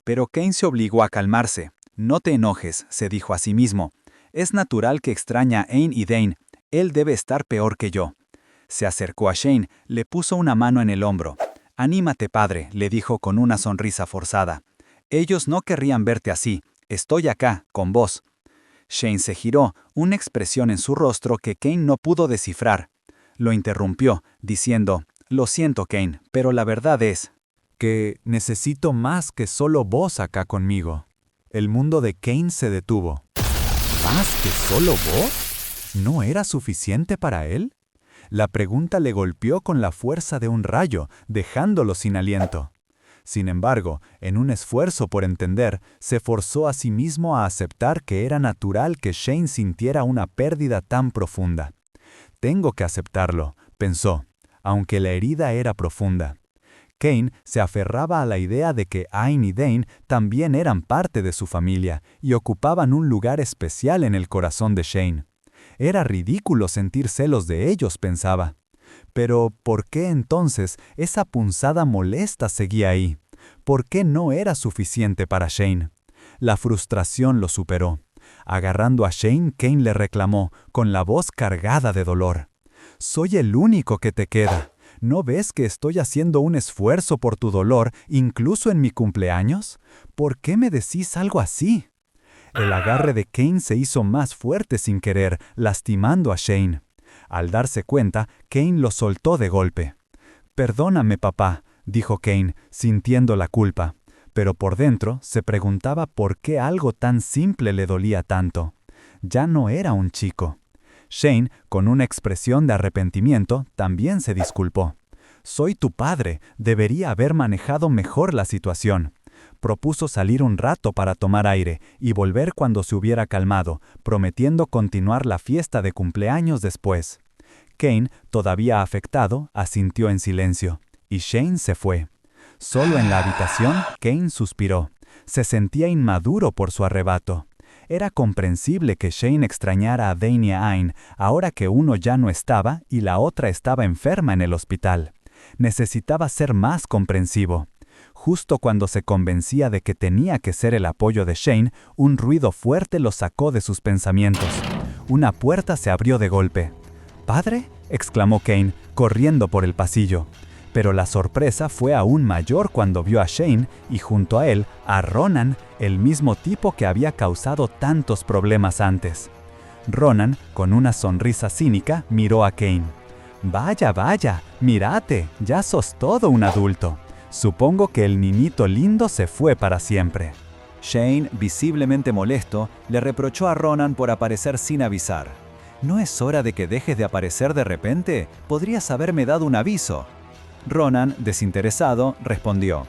Pero Kane se obligó a calmarse. No te enojes, se dijo a sí mismo. Es natural que extraña a Ain y Dane. Él debe estar peor que yo. Se acercó a Shane, le puso una mano en el hombro. Anímate, padre, le dijo con una sonrisa forzada. Ellos no querrían verte así. Estoy acá, con vos. Shane se giró, una expresión en su rostro que Kane no pudo descifrar. Lo interrumpió, diciendo, «Lo siento, Kane, pero la verdad es que necesito más que solo vos acá conmigo». El mundo de Kane se detuvo. ¿Más que solo vos? ¿No era suficiente para él? La pregunta le golpeó con la fuerza de un rayo, dejándolo sin aliento. Sin embargo, en un esfuerzo por entender, se forzó a sí mismo a aceptar que era natural que Shane sintiera una pérdida tan profunda. Tengo que aceptarlo, pensó, aunque la herida era profunda. Kane se aferraba a la idea de que Ain y Dane también eran parte de su familia y ocupaban un lugar especial en el corazón de Shane. Era ridículo sentir celos de ellos, pensaba. Pero, ¿por qué entonces esa punzada molesta seguía ahí? ¿Por qué no era suficiente para Shane? La frustración lo superó. Agarrando a Shane, Kane le reclamó, con la voz cargada de dolor. «Soy el único que te queda. ¿No ves que estoy haciendo un esfuerzo por tu dolor, incluso en mi cumpleaños? ¿Por qué me decís algo así?» El agarre de Kane se hizo más fuerte sin querer, lastimando a Shane. Al darse cuenta, Kane lo soltó de golpe. «Perdóname, papá», dijo Kane, sintiendo la culpa. Pero por dentro se preguntaba por qué algo tan simple le dolía tanto. Ya no era un chico. Shane, con una expresión de arrepentimiento, también se disculpó. «Soy tu padre, debería haber manejado mejor la situación». Propuso salir un rato para tomar aire y volver cuando se hubiera calmado, prometiendo continuar la fiesta de cumpleaños después. Kane, todavía afectado, asintió en silencio, y Shane se fue. Solo en la habitación, Kane suspiró. Se sentía inmaduro por su arrebato. Era comprensible que Shane extrañara a Dane y a Ain, ahora que uno ya no estaba y la otra estaba enferma en el hospital. Necesitaba ser más comprensivo. Justo cuando se convencía de que tenía que ser el apoyo de Shane, un ruido fuerte lo sacó de sus pensamientos. Una puerta se abrió de golpe. «¿Padre?», exclamó Kane, corriendo por el pasillo. Pero la sorpresa fue aún mayor cuando vio a Shane y junto a él a Ronan, el mismo tipo que había causado tantos problemas antes. Ronan, con una sonrisa cínica, miró a Kane. «Vaya, vaya, mírate, ya sos todo un adulto. Supongo que el niñito lindo se fue para siempre». Shane, visiblemente molesto, le reprochó a Ronan por aparecer sin avisar. «¿No es hora de que dejes de aparecer de repente? Podrías haberme dado un aviso». Ronan, desinteresado, respondió: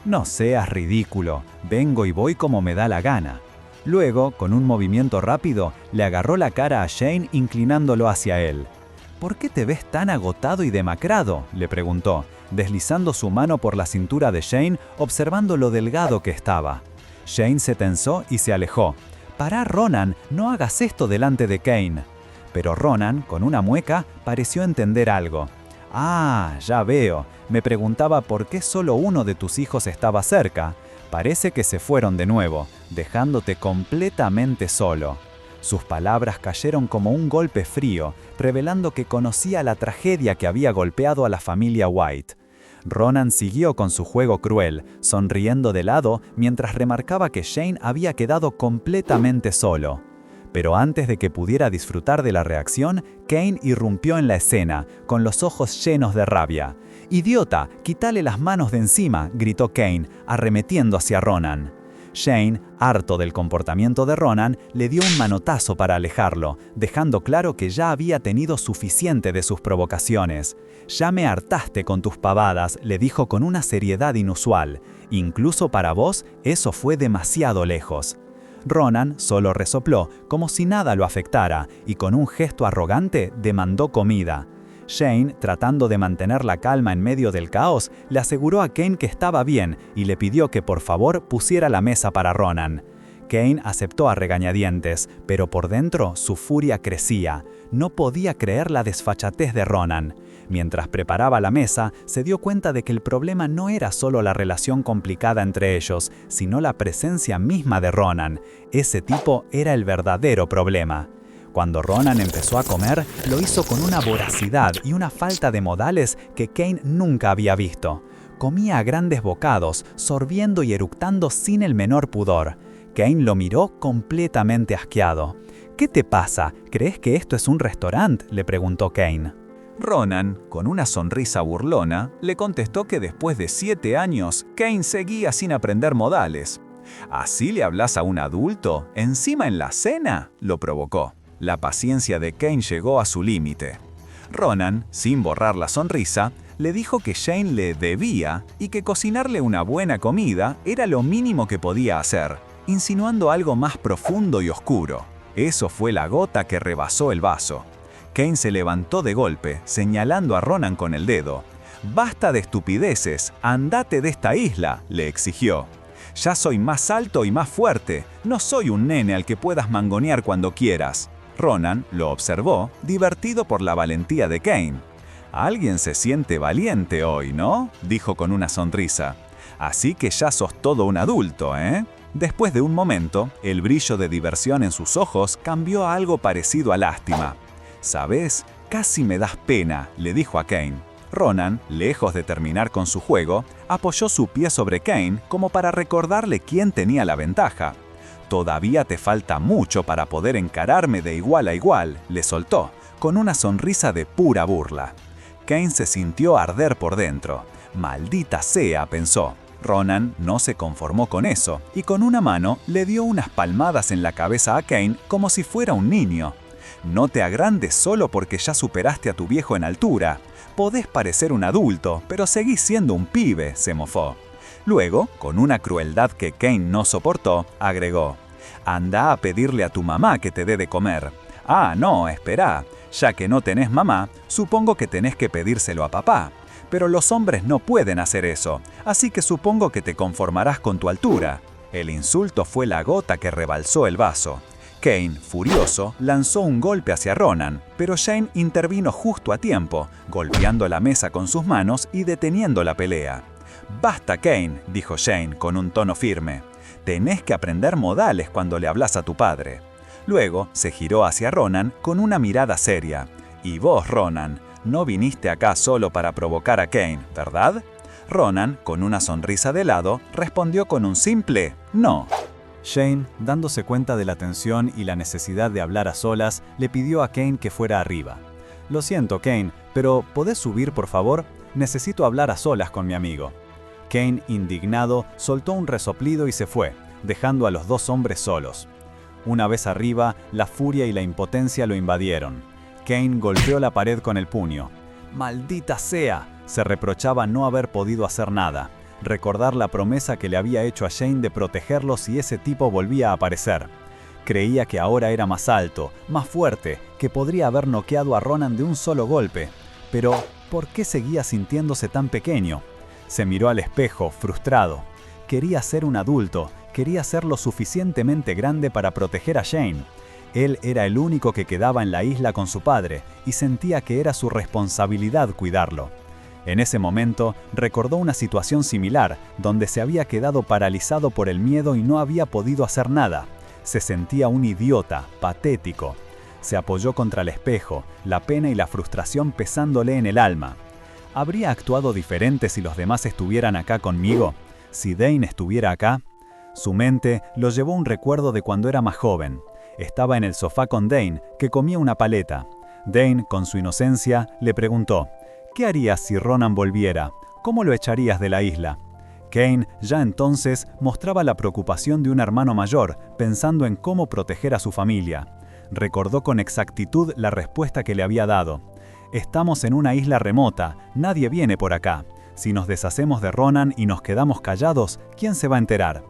«No seas ridículo, vengo y voy como me da la gana». Luego, con un movimiento rápido, le agarró la cara a Shane inclinándolo hacia él. «¿Por qué te ves tan agotado y demacrado?», le preguntó, deslizando su mano por la cintura de Shane, observando lo delgado que estaba. Shane se tensó y se alejó. «Pará, Ronan, no hagas esto delante de Kane». Pero Ronan, con una mueca, pareció entender algo. «Ah, ya veo. Me preguntaba por qué solo uno de tus hijos estaba cerca. Parece que se fueron de nuevo, dejándote completamente solo». Sus palabras cayeron como un golpe frío, revelando que conocía la tragedia que había golpeado a la familia White. Ronan siguió con su juego cruel, sonriendo de lado mientras remarcaba que Shane había quedado completamente solo. Pero antes de que pudiera disfrutar de la reacción, Kane irrumpió en la escena, con los ojos llenos de rabia. «¡Idiota! ¡Quítale las manos de encima!», gritó Kane, arremetiendo hacia Ronan. Shane, harto del comportamiento de Ronan, le dio un manotazo para alejarlo, dejando claro que ya había tenido suficiente de sus provocaciones. «Ya me hartaste con tus pavadas», le dijo con una seriedad inusual. «Incluso para vos, eso fue demasiado lejos». Ronan solo resopló, como si nada lo afectara, y con un gesto arrogante demandó comida. Shane, tratando de mantener la calma en medio del caos, le aseguró a Cain que estaba bien y le pidió que por favor pusiera la mesa para Ronan. Cain aceptó a regañadientes, pero por dentro su furia crecía. No podía creer la desfachatez de Ronan. Mientras preparaba la mesa, se dio cuenta de que el problema no era solo la relación complicada entre ellos, sino la presencia misma de Ronan. Ese tipo era el verdadero problema. Cuando Ronan empezó a comer, lo hizo con una voracidad y una falta de modales que Cain nunca había visto. Comía a grandes bocados, sorbiendo y eructando sin el menor pudor. Cain lo miró completamente asqueado. «¿Qué te pasa? ¿Crees que esto es un restaurante?», le preguntó Cain. Ronan, con una sonrisa burlona, le contestó que después de 7 años, Cain seguía sin aprender modales. ¿Así le hablas a un adulto? ¿Encima en la cena?, lo provocó. La paciencia de Cain llegó a su límite. Ronan, sin borrar la sonrisa, le dijo que Shane le debía y que cocinarle una buena comida era lo mínimo que podía hacer, insinuando algo más profundo y oscuro. Eso fue la gota que rebasó el vaso. Cain se levantó de golpe, señalando a Ronan con el dedo. «Basta de estupideces, andate de esta isla», le exigió. «Ya soy más alto y más fuerte, no soy un nene al que puedas mangonear cuando quieras». Ronan lo observó, divertido por la valentía de Cain. «Alguien se siente valiente hoy, ¿no?», dijo con una sonrisa. «Así que ya sos todo un adulto, ¿eh?». Después de un momento, el brillo de diversión en sus ojos cambió a algo parecido a lástima. «¿Sabes? Casi me das pena», le dijo a Cain. Ronan, lejos de terminar con su juego, apoyó su pie sobre Cain como para recordarle quién tenía la ventaja. «Todavía te falta mucho para poder encararme de igual a igual», le soltó, con una sonrisa de pura burla. Cain se sintió arder por dentro. «Maldita sea», pensó. Ronan no se conformó con eso, y con una mano le dio unas palmadas en la cabeza a Cain como si fuera un niño. «No te agrandes solo porque ya superaste a tu viejo en altura. Podés parecer un adulto, pero seguís siendo un pibe», se mofó. Luego, con una crueldad que Cain no soportó, agregó: «Anda a pedirle a tu mamá que te dé de comer». «Ah, no, espera. Ya que no tenés mamá, supongo que tenés que pedírselo a papá. Pero los hombres no pueden hacer eso, así que supongo que te conformarás con tu altura». El insulto fue la gota que rebalsó el vaso. Cain, furioso, lanzó un golpe hacia Ronan, pero Shane intervino justo a tiempo, golpeando la mesa con sus manos y deteniendo la pelea. «Basta, Cain», dijo Shane con un tono firme. «Tenés que aprender modales cuando le hablas a tu padre». Luego se giró hacia Ronan con una mirada seria. «Y vos, Ronan, no viniste acá solo para provocar a Cain, ¿verdad?». Ronan, con una sonrisa de lado, respondió con un simple «no». Shane, dándose cuenta de la tensión y la necesidad de hablar a solas, le pidió a Cain que fuera arriba. «Lo siento, Cain, pero ¿podés subir, por favor? Necesito hablar a solas con mi amigo». Cain, indignado, soltó un resoplido y se fue, dejando a los dos hombres solos. Una vez arriba, la furia y la impotencia lo invadieron. Cain golpeó la pared con el puño. «¡Maldita sea!», se reprochaba no haber podido hacer nada. Recordar la promesa que le había hecho a Shane de protegerlo si ese tipo volvía a aparecer. Creía que ahora era más alto, más fuerte, que podría haber noqueado a Ronan de un solo golpe. Pero, ¿por qué seguía sintiéndose tan pequeño? Se miró al espejo, frustrado. Quería ser un adulto, quería ser lo suficientemente grande para proteger a Shane. Él era el único que quedaba en la isla con su padre, y sentía que era su responsabilidad cuidarlo. En ese momento, recordó una situación similar, donde se había quedado paralizado por el miedo y no había podido hacer nada. Se sentía un idiota, patético. Se apoyó contra el espejo, la pena y la frustración pesándole en el alma. ¿Habría actuado diferente si los demás estuvieran acá conmigo? ¿Si Dane estuviera acá? Su mente lo llevó a un recuerdo de cuando era más joven. Estaba en el sofá con Dane, que comía una paleta. Dane, con su inocencia, le preguntó: «¿Qué harías si Ronan volviera? ¿Cómo lo echarías de la isla?». Cain, ya entonces, mostraba la preocupación de un hermano mayor, pensando en cómo proteger a su familia. Recordó con exactitud la respuesta que le había dado. «Estamos en una isla remota, nadie viene por acá. Si nos deshacemos de Ronan y nos quedamos callados, ¿quién se va a enterar?».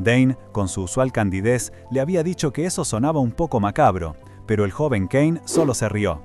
Dane, con su usual candidez, le había dicho que eso sonaba un poco macabro, pero el joven Kane solo se rió.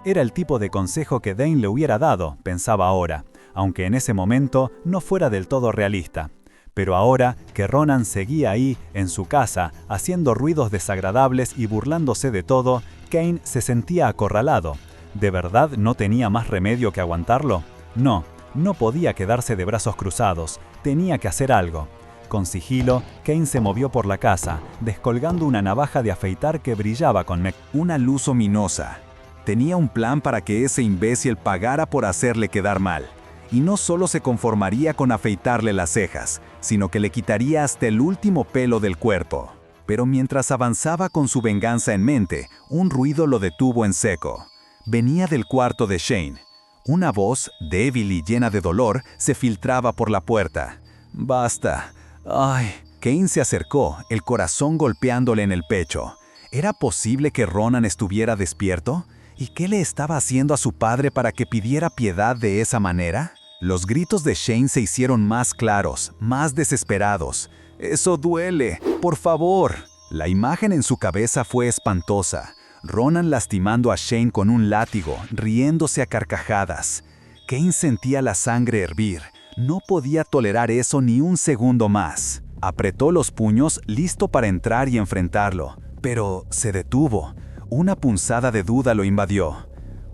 Era el tipo de consejo que Dane le hubiera dado, pensaba ahora, aunque en ese momento no fuera del todo realista. Pero ahora que Ronan seguía ahí, en su casa, haciendo ruidos desagradables y burlándose de todo, Kane se sentía acorralado. ¿De verdad no tenía más remedio que aguantarlo? No, no podía quedarse de brazos cruzados, tenía que hacer algo. Con sigilo, Kane se movió por la casa, descolgando una navaja de afeitar que brillaba con una luz ominosa. Tenía un plan para que ese imbécil pagara por hacerle quedar mal. Y no solo se conformaría con afeitarle las cejas, sino que le quitaría hasta el último pelo del cuerpo. Pero mientras avanzaba con su venganza en mente, un ruido lo detuvo en seco. Venía del cuarto de Shane. Una voz, débil y llena de dolor, se filtraba por la puerta. «Basta. Ay». Kane se acercó, el corazón golpeándole en el pecho. ¿Era posible que Ronan estuviera despierto? ¿Y qué le estaba haciendo a su padre para que pidiera piedad de esa manera? Los gritos de Shane se hicieron más claros, más desesperados. «Eso duele, por favor». La imagen en su cabeza fue espantosa. Ronan lastimando a Shane con un látigo, riéndose a carcajadas. Kane sentía la sangre hervir. No podía tolerar eso ni un segundo más. Apretó los puños, listo para entrar y enfrentarlo. Pero se detuvo. Una punzada de duda lo invadió.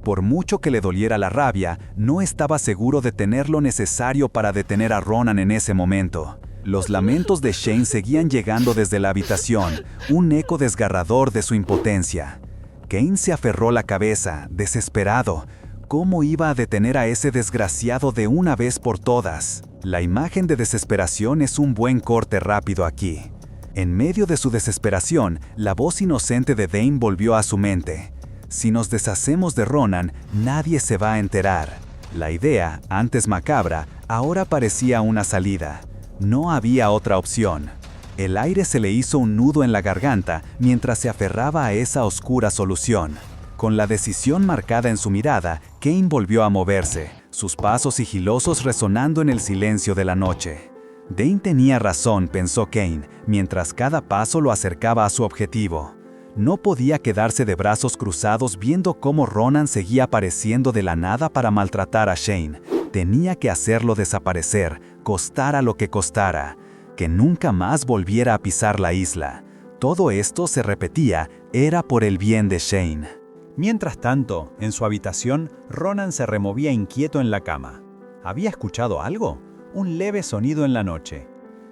Por mucho que le doliera la rabia, no estaba seguro de tener lo necesario para detener a Ronan en ese momento. Los lamentos de Shane seguían llegando desde la habitación, un eco desgarrador de su impotencia. Kane se aferró la cabeza, desesperado. ¿Cómo iba a detener a ese desgraciado de una vez por todas? La imagen de desesperación es un buen corte rápido aquí. En medio de su desesperación, la voz inocente de Dane volvió a su mente. Si nos deshacemos de Ronan, nadie se va a enterar. La idea, antes macabra, ahora parecía una salida. No había otra opción. El aire se le hizo un nudo en la garganta mientras se aferraba a esa oscura solución. Con la decisión marcada en su mirada, Kane volvió a moverse, sus pasos sigilosos resonando en el silencio de la noche. Dane tenía razón, pensó Kane, mientras cada paso lo acercaba a su objetivo. No podía quedarse de brazos cruzados viendo cómo Ronan seguía apareciendo de la nada para maltratar a Shane. Tenía que hacerlo desaparecer, costara lo que costara. Que nunca más volviera a pisar la isla. Todo esto se repetía, era por el bien de Shane. Mientras tanto, en su habitación, Ronan se removía inquieto en la cama. ¿Había escuchado algo? Un leve sonido en la noche.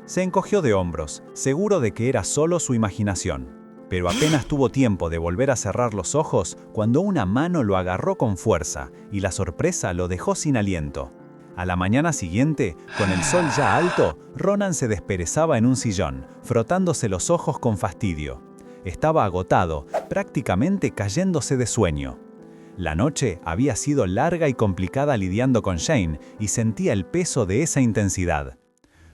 Se encogió de hombros, seguro de que era solo su imaginación. Pero apenas tuvo tiempo de volver a cerrar los ojos cuando una mano lo agarró con fuerza y la sorpresa lo dejó sin aliento. A la mañana siguiente, con el sol ya alto, Ronan se desperezaba en un sillón, frotándose los ojos con fastidio. Estaba agotado, prácticamente cayéndose de sueño. La noche había sido larga y complicada lidiando con Shane y sentía el peso de esa intensidad.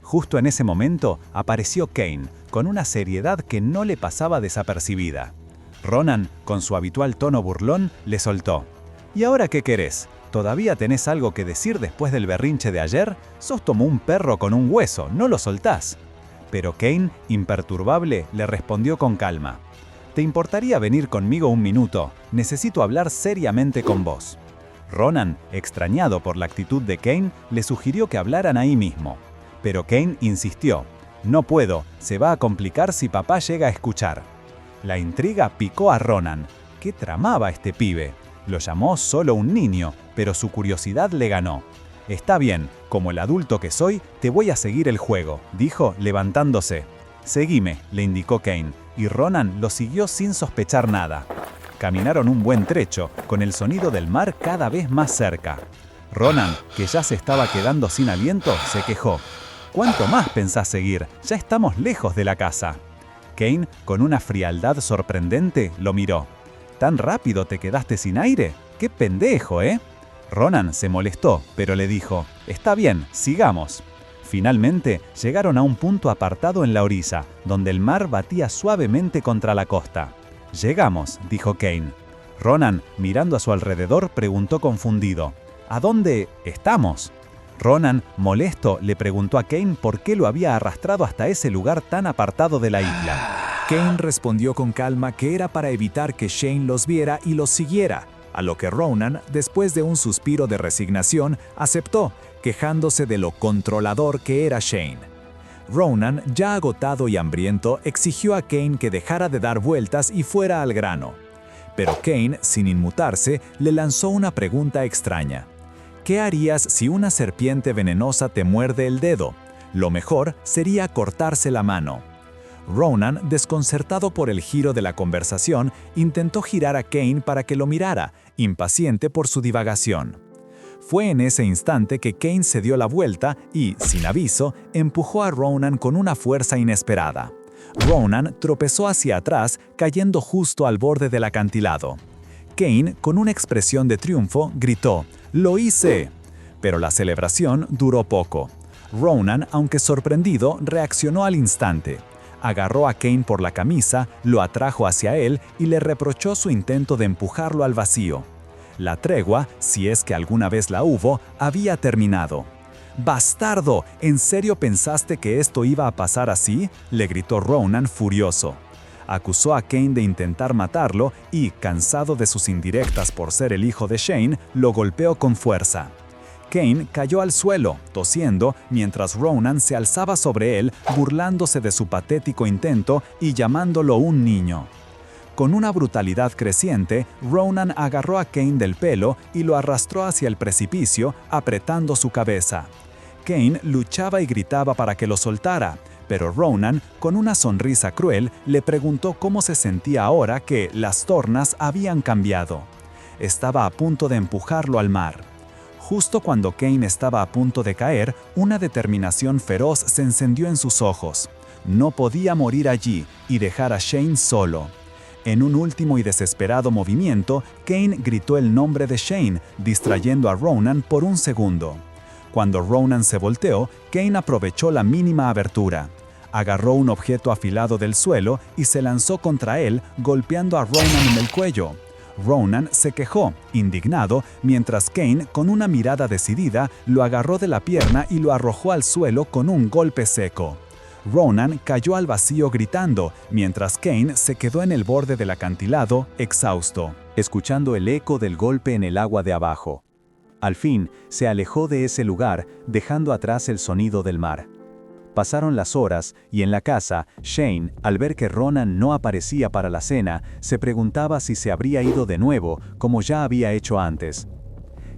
Justo en ese momento apareció Kane, con una seriedad que no le pasaba desapercibida. Ronan, con su habitual tono burlón, le soltó. «¿Y ahora qué querés? ¿Todavía tenés algo que decir después del berrinche de ayer? Sos como un perro con un hueso, no lo soltás». Pero Kane, imperturbable, le respondió con calma. «¿Te importaría venir conmigo un minuto? Necesito hablar seriamente con vos». Ronan, extrañado por la actitud de Kane, le sugirió que hablaran ahí mismo. Pero Kane insistió. «No puedo, se va a complicar si papá llega a escuchar». La intriga picó a Ronan. ¿Qué tramaba este pibe? Lo llamó solo un niño, pero su curiosidad le ganó. «Está bien, como el adulto que soy, te voy a seguir el juego», dijo, levantándose. «Seguime», le indicó Kane, y Ronan lo siguió sin sospechar nada. Caminaron un buen trecho, con el sonido del mar cada vez más cerca. Ronan, que ya se estaba quedando sin aliento, se quejó. «¿Cuánto más pensás seguir? Ya estamos lejos de la casa». Kane, con una frialdad sorprendente, lo miró. «¿Tan rápido te quedaste sin aire? ¡Qué pendejo, eh!». Ronan se molestó, pero le dijo, «Está bien, sigamos». Finalmente, llegaron a un punto apartado en la orilla, donde el mar batía suavemente contra la costa. «Llegamos», dijo Kane. Ronan, mirando a su alrededor, preguntó confundido, «¿A dónde estamos?». Ronan, molesto, le preguntó a Cain por qué lo había arrastrado hasta ese lugar tan apartado de la isla. Cain respondió con calma que era para evitar que Shane los viera y los siguiera, a lo que Ronan, después de un suspiro de resignación, aceptó, quejándose de lo controlador que era Shane. Ronan, ya agotado y hambriento, exigió a Cain que dejara de dar vueltas y fuera al grano. Pero Cain, sin inmutarse, le lanzó una pregunta extraña. ¿Qué harías si una serpiente venenosa te muerde el dedo? Lo mejor sería cortarse la mano. Ronan, desconcertado por el giro de la conversación, intentó girar a Cain para que lo mirara, impaciente por su divagación. Fue en ese instante que Cain se dio la vuelta y, sin aviso, empujó a Ronan con una fuerza inesperada. Ronan tropezó hacia atrás, cayendo justo al borde del acantilado. Cain, con una expresión de triunfo, gritó, ¡Lo hice! Pero la celebración duró poco. Ronan, aunque sorprendido, reaccionó al instante. Agarró a Cain por la camisa, lo atrajo hacia él y le reprochó su intento de empujarlo al vacío. La tregua, si es que alguna vez la hubo, había terminado. ¡Bastardo! ¿En serio pensaste que esto iba a pasar así?, le gritó Ronan furioso. Acusó a Cain de intentar matarlo y, cansado de sus indirectas por ser el hijo de Shane, lo golpeó con fuerza. Cain cayó al suelo, tosiendo, mientras Ronan se alzaba sobre él, burlándose de su patético intento y llamándolo un niño. Con una brutalidad creciente, Ronan agarró a Cain del pelo y lo arrastró hacia el precipicio, apretando su cabeza. Cain luchaba y gritaba para que lo soltara, pero Ronan, con una sonrisa cruel, le preguntó cómo se sentía ahora que las tornas habían cambiado. Estaba a punto de empujarlo al mar. Justo cuando Cain estaba a punto de caer, una determinación feroz se encendió en sus ojos. No podía morir allí y dejar a Shane solo. En un último y desesperado movimiento, Cain gritó el nombre de Shane, distrayendo a Ronan por un segundo. Cuando Ronan se volteó, Cain aprovechó la mínima abertura. Agarró un objeto afilado del suelo y se lanzó contra él, golpeando a Ronan en el cuello. Ronan se quejó, indignado, mientras Cain, con una mirada decidida, lo agarró de la pierna y lo arrojó al suelo con un golpe seco. Ronan cayó al vacío gritando, mientras Cain se quedó en el borde del acantilado, exhausto, escuchando el eco del golpe en el agua de abajo. Al fin, se alejó de ese lugar, dejando atrás el sonido del mar. Pasaron las horas, y en la casa, Shane, al ver que Ronan no aparecía para la cena, se preguntaba si se habría ido de nuevo, como ya había hecho antes.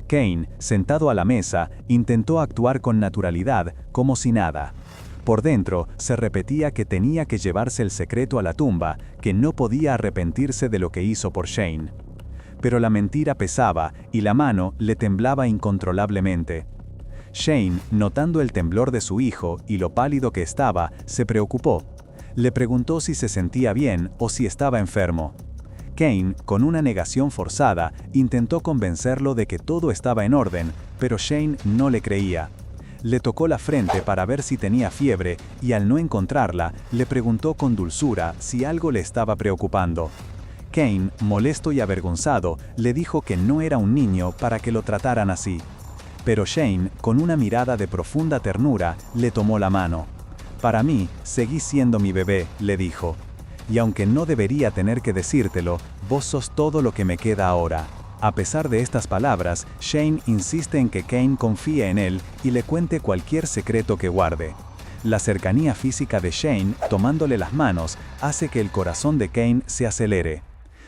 Cain, sentado a la mesa, intentó actuar con naturalidad, como si nada. Por dentro, se repetía que tenía que llevarse el secreto a la tumba, que no podía arrepentirse de lo que hizo por Shane. Pero la mentira pesaba, y la mano le temblaba incontrolablemente. Shane, notando el temblor de su hijo y lo pálido que estaba, se preocupó. Le preguntó si se sentía bien o si estaba enfermo. Cain, con una negación forzada, intentó convencerlo de que todo estaba en orden, pero Shane no le creía. Le tocó la frente para ver si tenía fiebre y al no encontrarla, le preguntó con dulzura si algo le estaba preocupando. Cain, molesto y avergonzado, le dijo que no era un niño para que lo trataran así. Pero Shane, con una mirada de profunda ternura, le tomó la mano. «Para mí, seguís siendo mi bebé», le dijo. «Y aunque no debería tener que decírtelo, vos sos todo lo que me queda ahora». A pesar de estas palabras, Shane insiste en que Cain confíe en él y le cuente cualquier secreto que guarde. La cercanía física de Shane, tomándole las manos, hace que el corazón de Cain se acelere.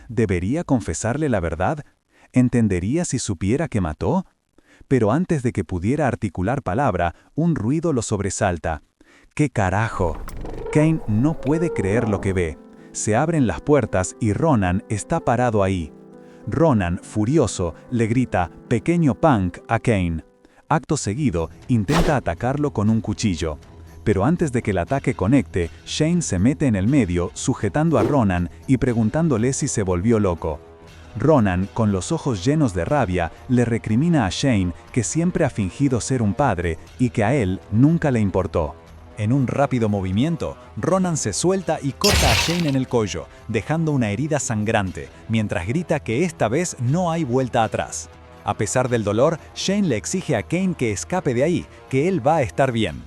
¿Debería confesarle la verdad? ¿Entendería si supiera que mató? Pero antes de que pudiera articular palabra, un ruido lo sobresalta. ¡Qué carajo! Cain no puede creer lo que ve. Se abren las puertas y Ronan está parado ahí. Ronan, furioso, le grita «pequeño punk» a Cain. Acto seguido, intenta atacarlo con un cuchillo. Pero antes de que el ataque conecte, Shane se mete en el medio, sujetando a Ronan y preguntándole si se volvió loco. Ronan, con los ojos llenos de rabia, le recrimina a Shane que siempre ha fingido ser un padre y que a él nunca le importó. En un rápido movimiento, Ronan se suelta y corta a Shane en el cuello, dejando una herida sangrante, mientras grita que esta vez no hay vuelta atrás. A pesar del dolor, Shane le exige a Kane que escape de ahí, que él va a estar bien.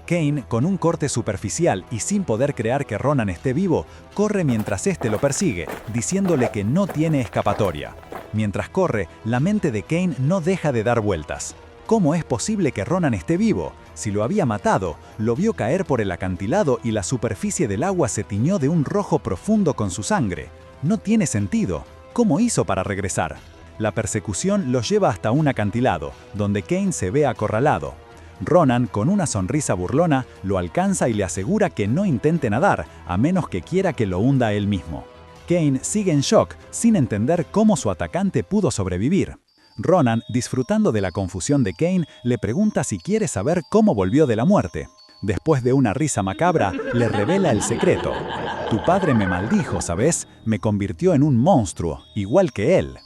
Kane, con un corte superficial y sin poder creer que Ronan esté vivo, corre mientras este lo persigue, diciéndole que no tiene escapatoria. Mientras corre, la mente de Kane no deja de dar vueltas. ¿Cómo es posible que Ronan esté vivo? Si lo había matado, lo vio caer por el acantilado y la superficie del agua se tiñó de un rojo profundo con su sangre. No tiene sentido. ¿Cómo hizo para regresar? La persecución los lleva hasta un acantilado, donde Kane se ve acorralado. Ronan, con una sonrisa burlona, lo alcanza y le asegura que no intente nadar, a menos que quiera que lo hunda él mismo. Kane sigue en shock, sin entender cómo su atacante pudo sobrevivir. Ronan, disfrutando de la confusión de Kane, le pregunta si quiere saber cómo volvió de la muerte. Después de una risa macabra, le revela el secreto. Tu padre me maldijo, ¿sabes? Me convirtió en un monstruo, igual que él.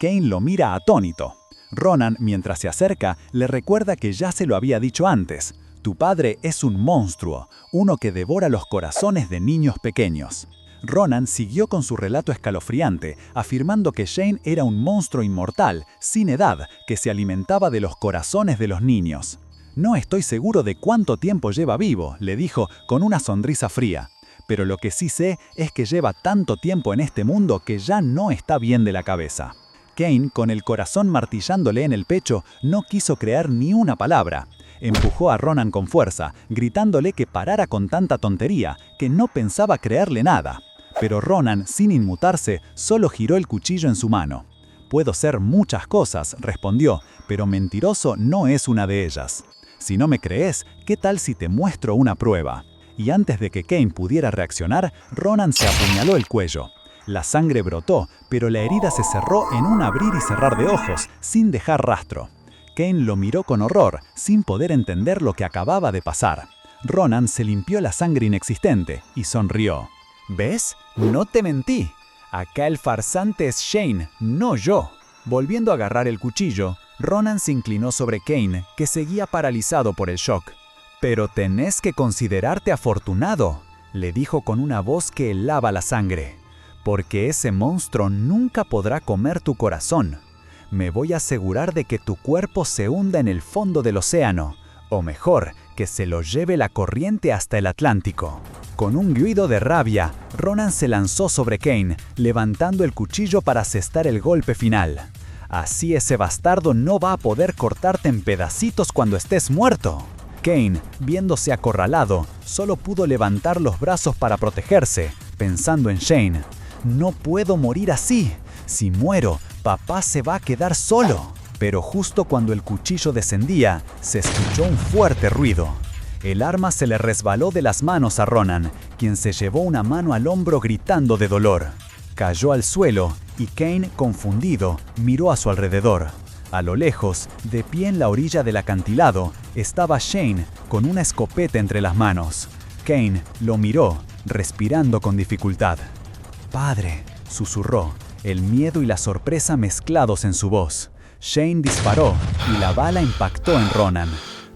Kane lo mira atónito. Ronan, mientras se acerca, le recuerda que ya se lo había dicho antes. Tu padre es un monstruo, uno que devora los corazones de niños pequeños. Ronan siguió con su relato escalofriante, afirmando que Shane era un monstruo inmortal, sin edad, que se alimentaba de los corazones de los niños. No estoy seguro de cuánto tiempo lleva vivo, le dijo con una sonrisa fría. Pero lo que sí sé es que lleva tanto tiempo en este mundo que ya no está bien de la cabeza. Kane, con el corazón martillándole en el pecho, no quiso creer ni una palabra. Empujó a Ronan con fuerza, gritándole que parara con tanta tontería, que no pensaba creerle nada. Pero Ronan, sin inmutarse, solo giró el cuchillo en su mano. Puedo ser muchas cosas, respondió, pero mentiroso no es una de ellas. Si no me crees, ¿qué tal si te muestro una prueba? Y antes de que Kane pudiera reaccionar, Ronan se apuñaló el cuello. La sangre brotó, pero la herida se cerró en un abrir y cerrar de ojos, sin dejar rastro. Kane lo miró con horror, sin poder entender lo que acababa de pasar. Ronan se limpió la sangre inexistente y sonrió. ¿Ves? No te mentí. Acá el farsante es Shane, no yo. Volviendo a agarrar el cuchillo, Ronan se inclinó sobre Kane, que seguía paralizado por el shock. Pero tenés que considerarte afortunado, le dijo con una voz que helaba la sangre. Porque ese monstruo nunca podrá comer tu corazón. Me voy a asegurar de que tu cuerpo se hunda en el fondo del océano, o mejor, que se lo lleve la corriente hasta el Atlántico. Con un grito de rabia, Ronan se lanzó sobre Kane, levantando el cuchillo para asestar el golpe final. Así ese bastardo no va a poder cortarte en pedacitos cuando estés muerto. Kane, viéndose acorralado, solo pudo levantar los brazos para protegerse, pensando en Shane. No puedo morir así. Si muero, papá se va a quedar solo. Pero justo cuando el cuchillo descendía, se escuchó un fuerte ruido. El arma se le resbaló de las manos a Ronan, quien se llevó una mano al hombro gritando de dolor. Cayó al suelo y Kane, confundido, miró a su alrededor. A lo lejos, de pie en la orilla del acantilado, estaba Shane con una escopeta entre las manos. Kane lo miró, respirando con dificultad. «Padre», susurró, el miedo y la sorpresa mezclados en su voz. Shane disparó y la bala impactó en Ronan.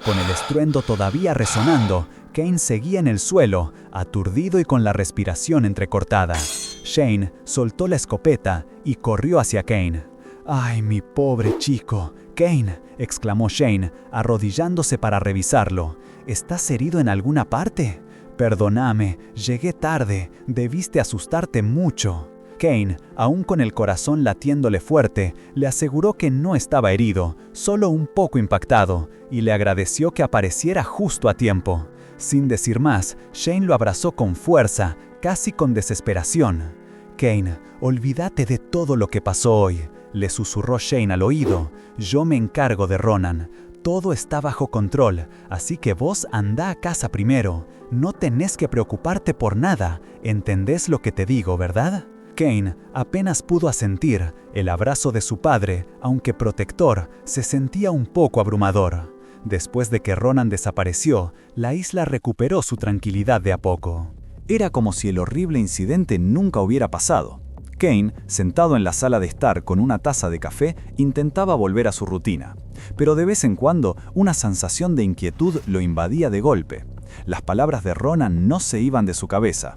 Con el estruendo todavía resonando, Kane seguía en el suelo, aturdido y con la respiración entrecortada. Shane soltó la escopeta y corrió hacia Kane. «¡Ay, mi pobre chico! Kane», exclamó Shane, arrodillándose para revisarlo. «¿Estás herido en alguna parte?» «Perdóname, llegué tarde, debiste asustarte mucho». Kane, aún con el corazón latiéndole fuerte, le aseguró que no estaba herido, solo un poco impactado, y le agradeció que apareciera justo a tiempo. Sin decir más, Shane lo abrazó con fuerza, casi con desesperación. «Kane, olvídate de todo lo que pasó hoy», le susurró Shane al oído. «Yo me encargo de Ronan. Todo está bajo control, así que vos andá a casa primero. No tenés que preocuparte por nada. ¿Entendés lo que te digo, verdad?» Kane apenas pudo asentir. El abrazo de su padre, aunque protector, se sentía un poco abrumador. Después de que Ronan desapareció, la isla recuperó su tranquilidad de a poco. Era como si el horrible incidente nunca hubiera pasado. Kane, sentado en la sala de estar con una taza de café, intentaba volver a su rutina. Pero de vez en cuando, una sensación de inquietud lo invadía de golpe. Las palabras de Ronan no se iban de su cabeza.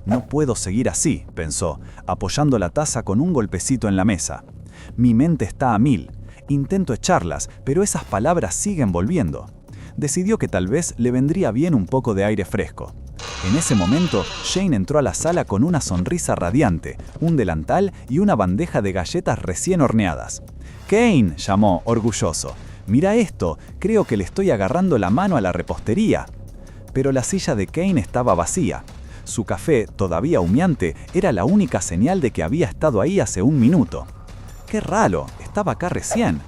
«No puedo seguir así», pensó, apoyando la taza con un golpecito en la mesa. «Mi mente está a mil. Intento echarlas, pero esas palabras siguen volviendo. Decidió que tal vez le vendría bien un poco de aire fresco. En ese momento, Shane entró a la sala con una sonrisa radiante, un delantal y una bandeja de galletas recién horneadas. «Kane», llamó, orgulloso, «mira esto, creo que le estoy agarrando la mano a la repostería». Pero la silla de Kane estaba vacía. Su café, todavía humeante, era la única señal de que había estado ahí hace un minuto. «Qué raro, estaba acá recién».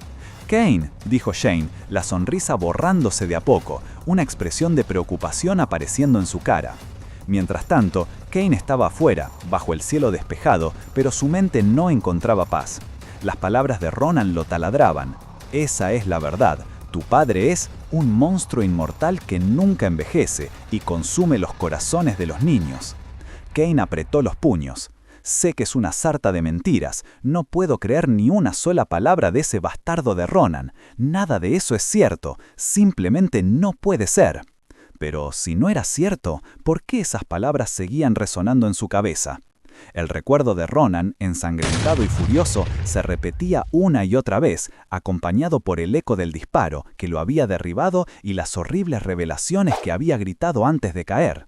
«Kane», dijo Shane, la sonrisa borrándose de a poco, una expresión de preocupación apareciendo en su cara. Mientras tanto, Kane estaba afuera, bajo el cielo despejado, pero su mente no encontraba paz. Las palabras de Ronan lo taladraban. «Esa es la verdad. Tu padre es un monstruo inmortal que nunca envejece y consume los corazones de los niños». Kane apretó los puños. «Sé que es una sarta de mentiras. No puedo creer ni una sola palabra de ese bastardo de Ronan. Nada de eso es cierto. Simplemente no puede ser». Pero si no era cierto, ¿por qué esas palabras seguían resonando en su cabeza? El recuerdo de Ronan, ensangrentado y furioso, se repetía una y otra vez, acompañado por el eco del disparo que lo había derribado y las horribles revelaciones que había gritado antes de caer.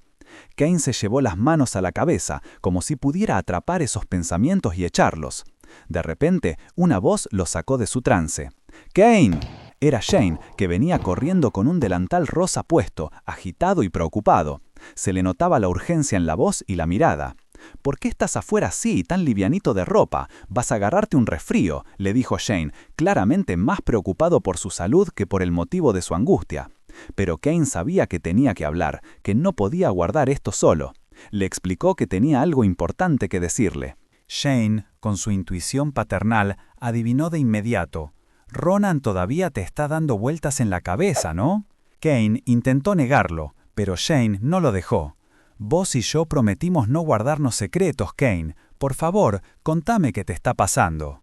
Kane se llevó las manos a la cabeza, como si pudiera atrapar esos pensamientos y echarlos. De repente, una voz lo sacó de su trance. «¡Kane!». Era Shane, que venía corriendo con un delantal rosa puesto, agitado y preocupado. Se le notaba la urgencia en la voz y la mirada. «¿Por qué estás afuera así, tan livianito de ropa? Vas a agarrarte un resfrío», le dijo Shane, claramente más preocupado por su salud que por el motivo de su angustia. Pero Kane sabía que tenía que hablar, que no podía guardar esto solo. Le explicó que tenía algo importante que decirle. Shane, con su intuición paternal, adivinó de inmediato. «Ronan todavía te está dando vueltas en la cabeza, ¿no?». Kane intentó negarlo, pero Shane no lo dejó. «Vos y yo prometimos no guardarnos secretos, Kane. Por favor, contame qué te está pasando».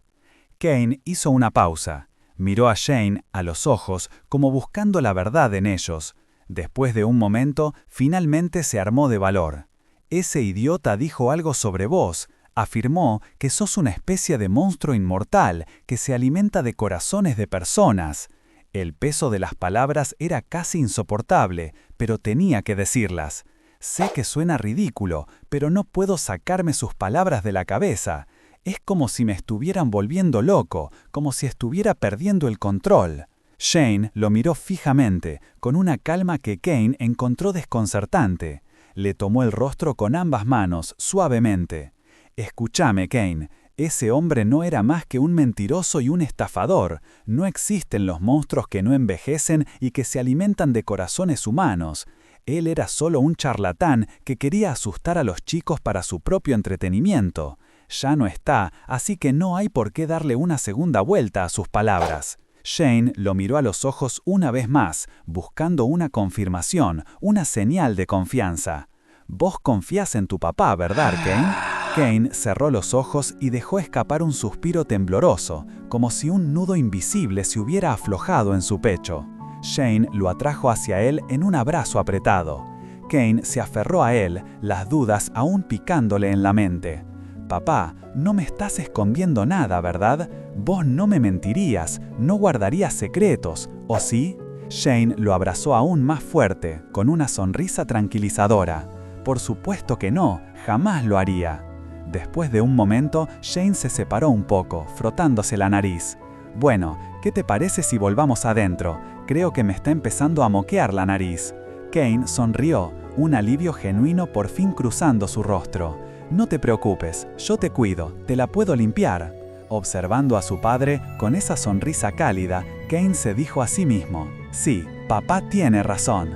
Kane hizo una pausa. Miró a Shane a los ojos como buscando la verdad en ellos. Después de un momento, finalmente se armó de valor. «Ese idiota dijo algo sobre vos. Afirmó que sos una especie de monstruo inmortal que se alimenta de corazones de personas». El peso de las palabras era casi insoportable, pero tenía que decirlas. «Sé que suena ridículo, pero no puedo sacarme sus palabras de la cabeza. Es como si me estuvieran volviendo loco, como si estuviera perdiendo el control». Shane lo miró fijamente, con una calma que Kane encontró desconcertante. Le tomó el rostro con ambas manos, suavemente. «Escúchame, Kane. Ese hombre no era más que un mentiroso y un estafador. No existen los monstruos que no envejecen y que se alimentan de corazones humanos. Él era solo un charlatán que quería asustar a los chicos para su propio entretenimiento. Ya no está, así que no hay por qué darle una segunda vuelta a sus palabras». Shane lo miró a los ojos una vez más, buscando una confirmación, una señal de confianza. «Vos confías en tu papá, ¿verdad, Kane?». Kane cerró los ojos y dejó escapar un suspiro tembloroso, como si un nudo invisible se hubiera aflojado en su pecho. Shane lo atrajo hacia él en un abrazo apretado. Kane se aferró a él, las dudas aún picándole en la mente. «Papá, no me estás escondiendo nada, ¿verdad? Vos no me mentirías, no guardarías secretos, ¿o sí?». Shane lo abrazó aún más fuerte, con una sonrisa tranquilizadora. «Por supuesto que no, jamás lo haría». Después de un momento, Shane se separó un poco, frotándose la nariz. «Bueno, ¿qué te parece si volvamos adentro? Creo que me está empezando a moquear la nariz». Kane sonrió, un alivio genuino por fin cruzando su rostro. «No te preocupes, yo te cuido, te la puedo limpiar». Observando a su padre, con esa sonrisa cálida, Kane se dijo a sí mismo: «Sí, papá tiene razón».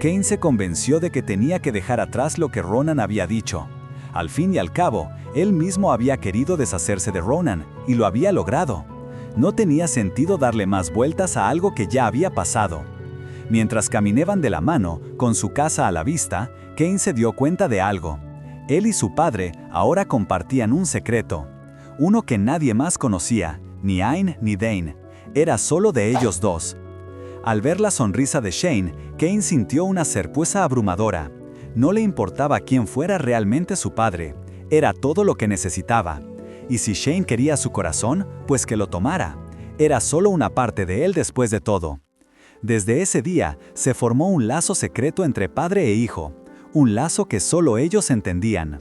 Kane se convenció de que tenía que dejar atrás lo que Ronan había dicho. Al fin y al cabo, él mismo había querido deshacerse de Ronan, y lo había logrado. No tenía sentido darle más vueltas a algo que ya había pasado. Mientras caminaban de la mano, con su casa a la vista, Kane se dio cuenta de algo. Él y su padre ahora compartían un secreto. Uno que nadie más conocía, ni Ain ni Dane. Era solo de ellos dos. Al ver la sonrisa de Shane, Kane sintió una certeza abrumadora. No le importaba quién fuera realmente su padre. Era todo lo que necesitaba. Y si Shane quería su corazón, pues que lo tomara. era solo una parte de él después de todo. Desde ese día, se formó un lazo secreto entre padre e hijo, un lazo que solo ellos entendían.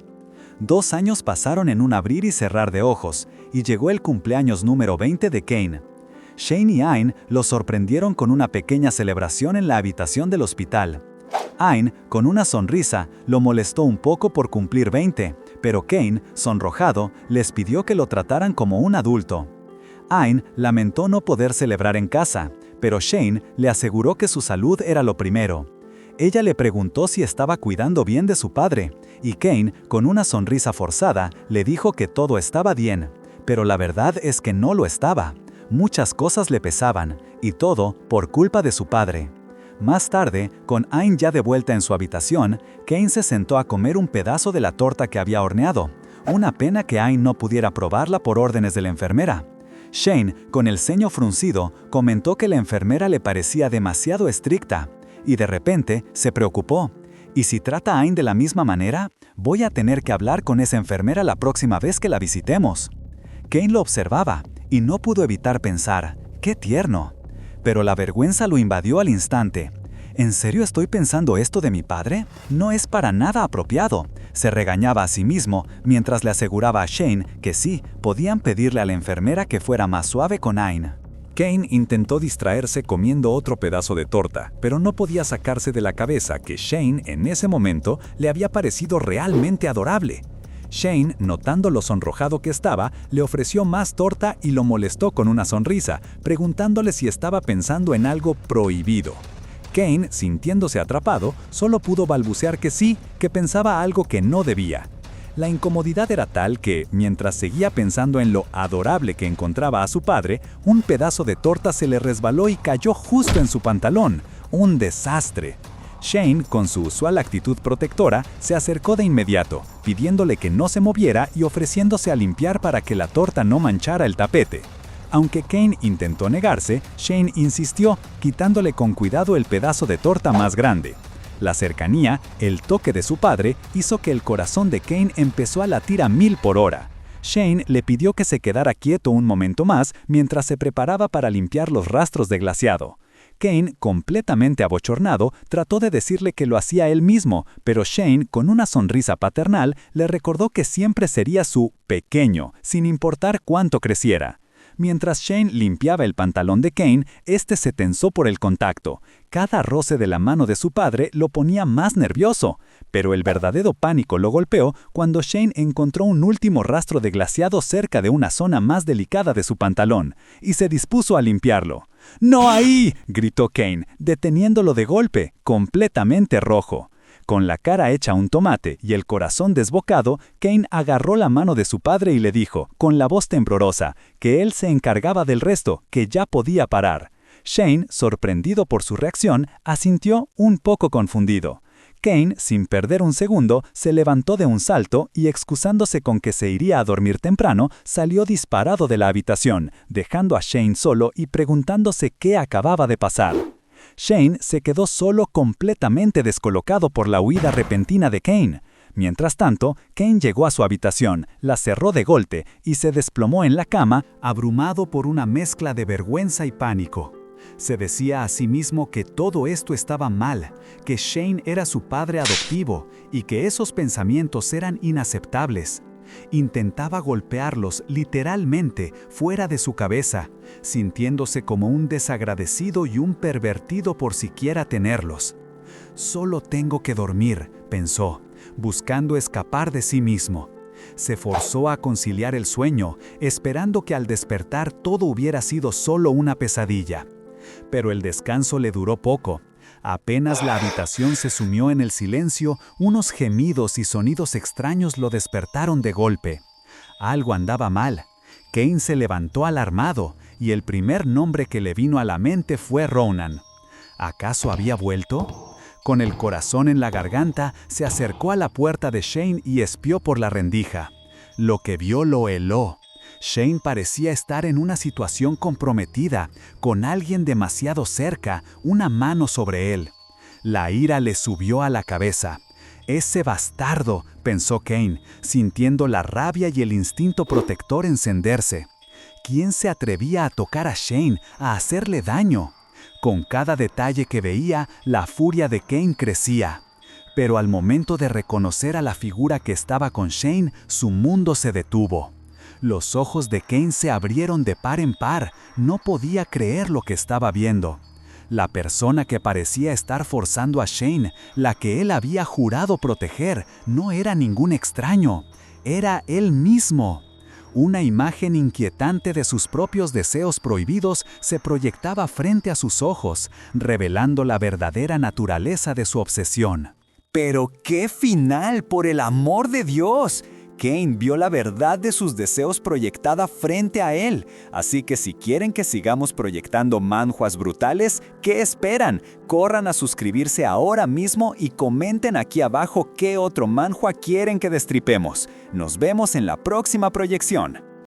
2 años pasaron en un abrir y cerrar de ojos, y llegó el cumpleaños número 20 de Kane. Shane y Ain lo sorprendieron con una pequeña celebración en la habitación del hospital. Ain, con una sonrisa, lo molestó un poco por cumplir 20, pero Kane, sonrojado, les pidió que lo trataran como un adulto. Ain lamentó no poder celebrar en casa, pero Shane le aseguró que su salud era lo primero. Ella le preguntó si estaba cuidando bien de su padre, y Kane, con una sonrisa forzada, le dijo que todo estaba bien, pero la verdad es que no lo estaba. Muchas cosas le pesaban, y todo por culpa de su padre. Más tarde, con Ain ya de vuelta en su habitación, Kane se sentó a comer un pedazo de la torta que había horneado. Una pena que Ain no pudiera probarla por órdenes de la enfermera. Shane, con el ceño fruncido, comentó que la enfermera le parecía demasiado estricta, y de repente se preocupó. ¿Y si trata a Ain de la misma manera? Voy a tener que hablar con esa enfermera la próxima vez que la visitemos. Kane lo observaba, y no pudo evitar pensar, ¡qué tierno! Pero la vergüenza lo invadió al instante. ¿En serio estoy pensando esto de mi padre? No es para nada apropiado. Se regañaba a sí mismo mientras le aseguraba a Shane que sí, podían pedirle a la enfermera que fuera más suave con Ain. Kane intentó distraerse comiendo otro pedazo de torta, pero no podía sacarse de la cabeza que Shane en ese momento le había parecido realmente adorable. Shane, notando lo sonrojado que estaba, le ofreció más torta y lo molestó con una sonrisa, preguntándole si estaba pensando en algo prohibido. Kane, sintiéndose atrapado, solo pudo balbucear que sí, que pensaba algo que no debía. La incomodidad era tal que, mientras seguía pensando en lo adorable que encontraba a su padre, un pedazo de torta se le resbaló y cayó justo en su pantalón. ¡Un desastre! Shane, con su usual actitud protectora, se acercó de inmediato, pidiéndole que no se moviera y ofreciéndose a limpiar para que la torta no manchara el tapete. Aunque Kane intentó negarse, Shane insistió, quitándole con cuidado el pedazo de torta más grande. La cercanía, el toque de su padre, hizo que el corazón de Kane empezó a latir a 1000 por hora. Shane le pidió que se quedara quieto un momento más mientras se preparaba para limpiar los rastros de glaseado. Kane, completamente abochornado, trató de decirle que lo hacía él mismo, pero Shane, con una sonrisa paternal, le recordó que siempre sería su pequeño, sin importar cuánto creciera. Mientras Shane limpiaba el pantalón de Kane, este se tensó por el contacto. Cada roce de la mano de su padre lo ponía más nervioso, pero el verdadero pánico lo golpeó cuando Shane encontró un último rastro de glaseado cerca de una zona más delicada de su pantalón, y se dispuso a limpiarlo. ¡No ahí!, gritó Kane, deteniéndolo de golpe, completamente rojo. Con la cara hecha un tomate y el corazón desbocado, Kane agarró la mano de su padre y le dijo, con la voz temblorosa, que él se encargaba del resto, que ya podía parar. Shane, sorprendido por su reacción, asintió un poco confundido. Kane, sin perder un segundo, se levantó de un salto y, excusándose con que se iría a dormir temprano, salió disparado de la habitación, dejando a Shane solo y preguntándose qué acababa de pasar. Shane se quedó solo, completamente descolocado por la huida repentina de Kane. Mientras tanto, Kane llegó a su habitación, la cerró de golpe y se desplomó en la cama, abrumado por una mezcla de vergüenza y pánico. Se decía a sí mismo que todo esto estaba mal, que Shane era su padre adoptivo y que esos pensamientos eran inaceptables. Intentaba golpearlos literalmente fuera de su cabeza, sintiéndose como un desagradecido y un pervertido por siquiera tenerlos. Solo tengo que dormir, pensó, buscando escapar de sí mismo. Se forzó a conciliar el sueño, esperando que al despertar todo hubiera sido solo una pesadilla. Pero el descanso le duró poco. Apenas la habitación se sumió en el silencio, unos gemidos y sonidos extraños lo despertaron de golpe. Algo andaba mal. Kane se levantó alarmado, y el primer nombre que le vino a la mente fue Ronan. ¿Acaso había vuelto? Con el corazón en la garganta, se acercó a la puerta de Shane y espió por la rendija. Lo que vio lo heló. Shane parecía estar en una situación comprometida, con alguien demasiado cerca, una mano sobre él. La ira le subió a la cabeza. «Ese bastardo», pensó Kane, sintiendo la rabia y el instinto protector encenderse. quién se atrevía a tocar a Shane, a hacerle daño. Con cada detalle que veía, la furia de Kane crecía. Pero al momento de reconocer a la figura que estaba con Shane, su mundo se detuvo. Los ojos de Kane se abrieron de par en par, no podía creer lo que estaba viendo. La persona que parecía estar forzando a Shane, la que él había jurado proteger, no era ningún extraño, era él mismo. Una imagen inquietante de sus propios deseos prohibidos se proyectaba frente a sus ojos, revelando la verdadera naturaleza de su obsesión. ¡Pero qué final, por el amor de Dios! Kane vio la verdad de sus deseos proyectada frente a él, así que si quieren que sigamos proyectando manhwas brutales, ¿qué esperan? Corran a suscribirse ahora mismo y comenten aquí abajo qué otro manhwa quieren que destripemos. Nos vemos en la próxima proyección.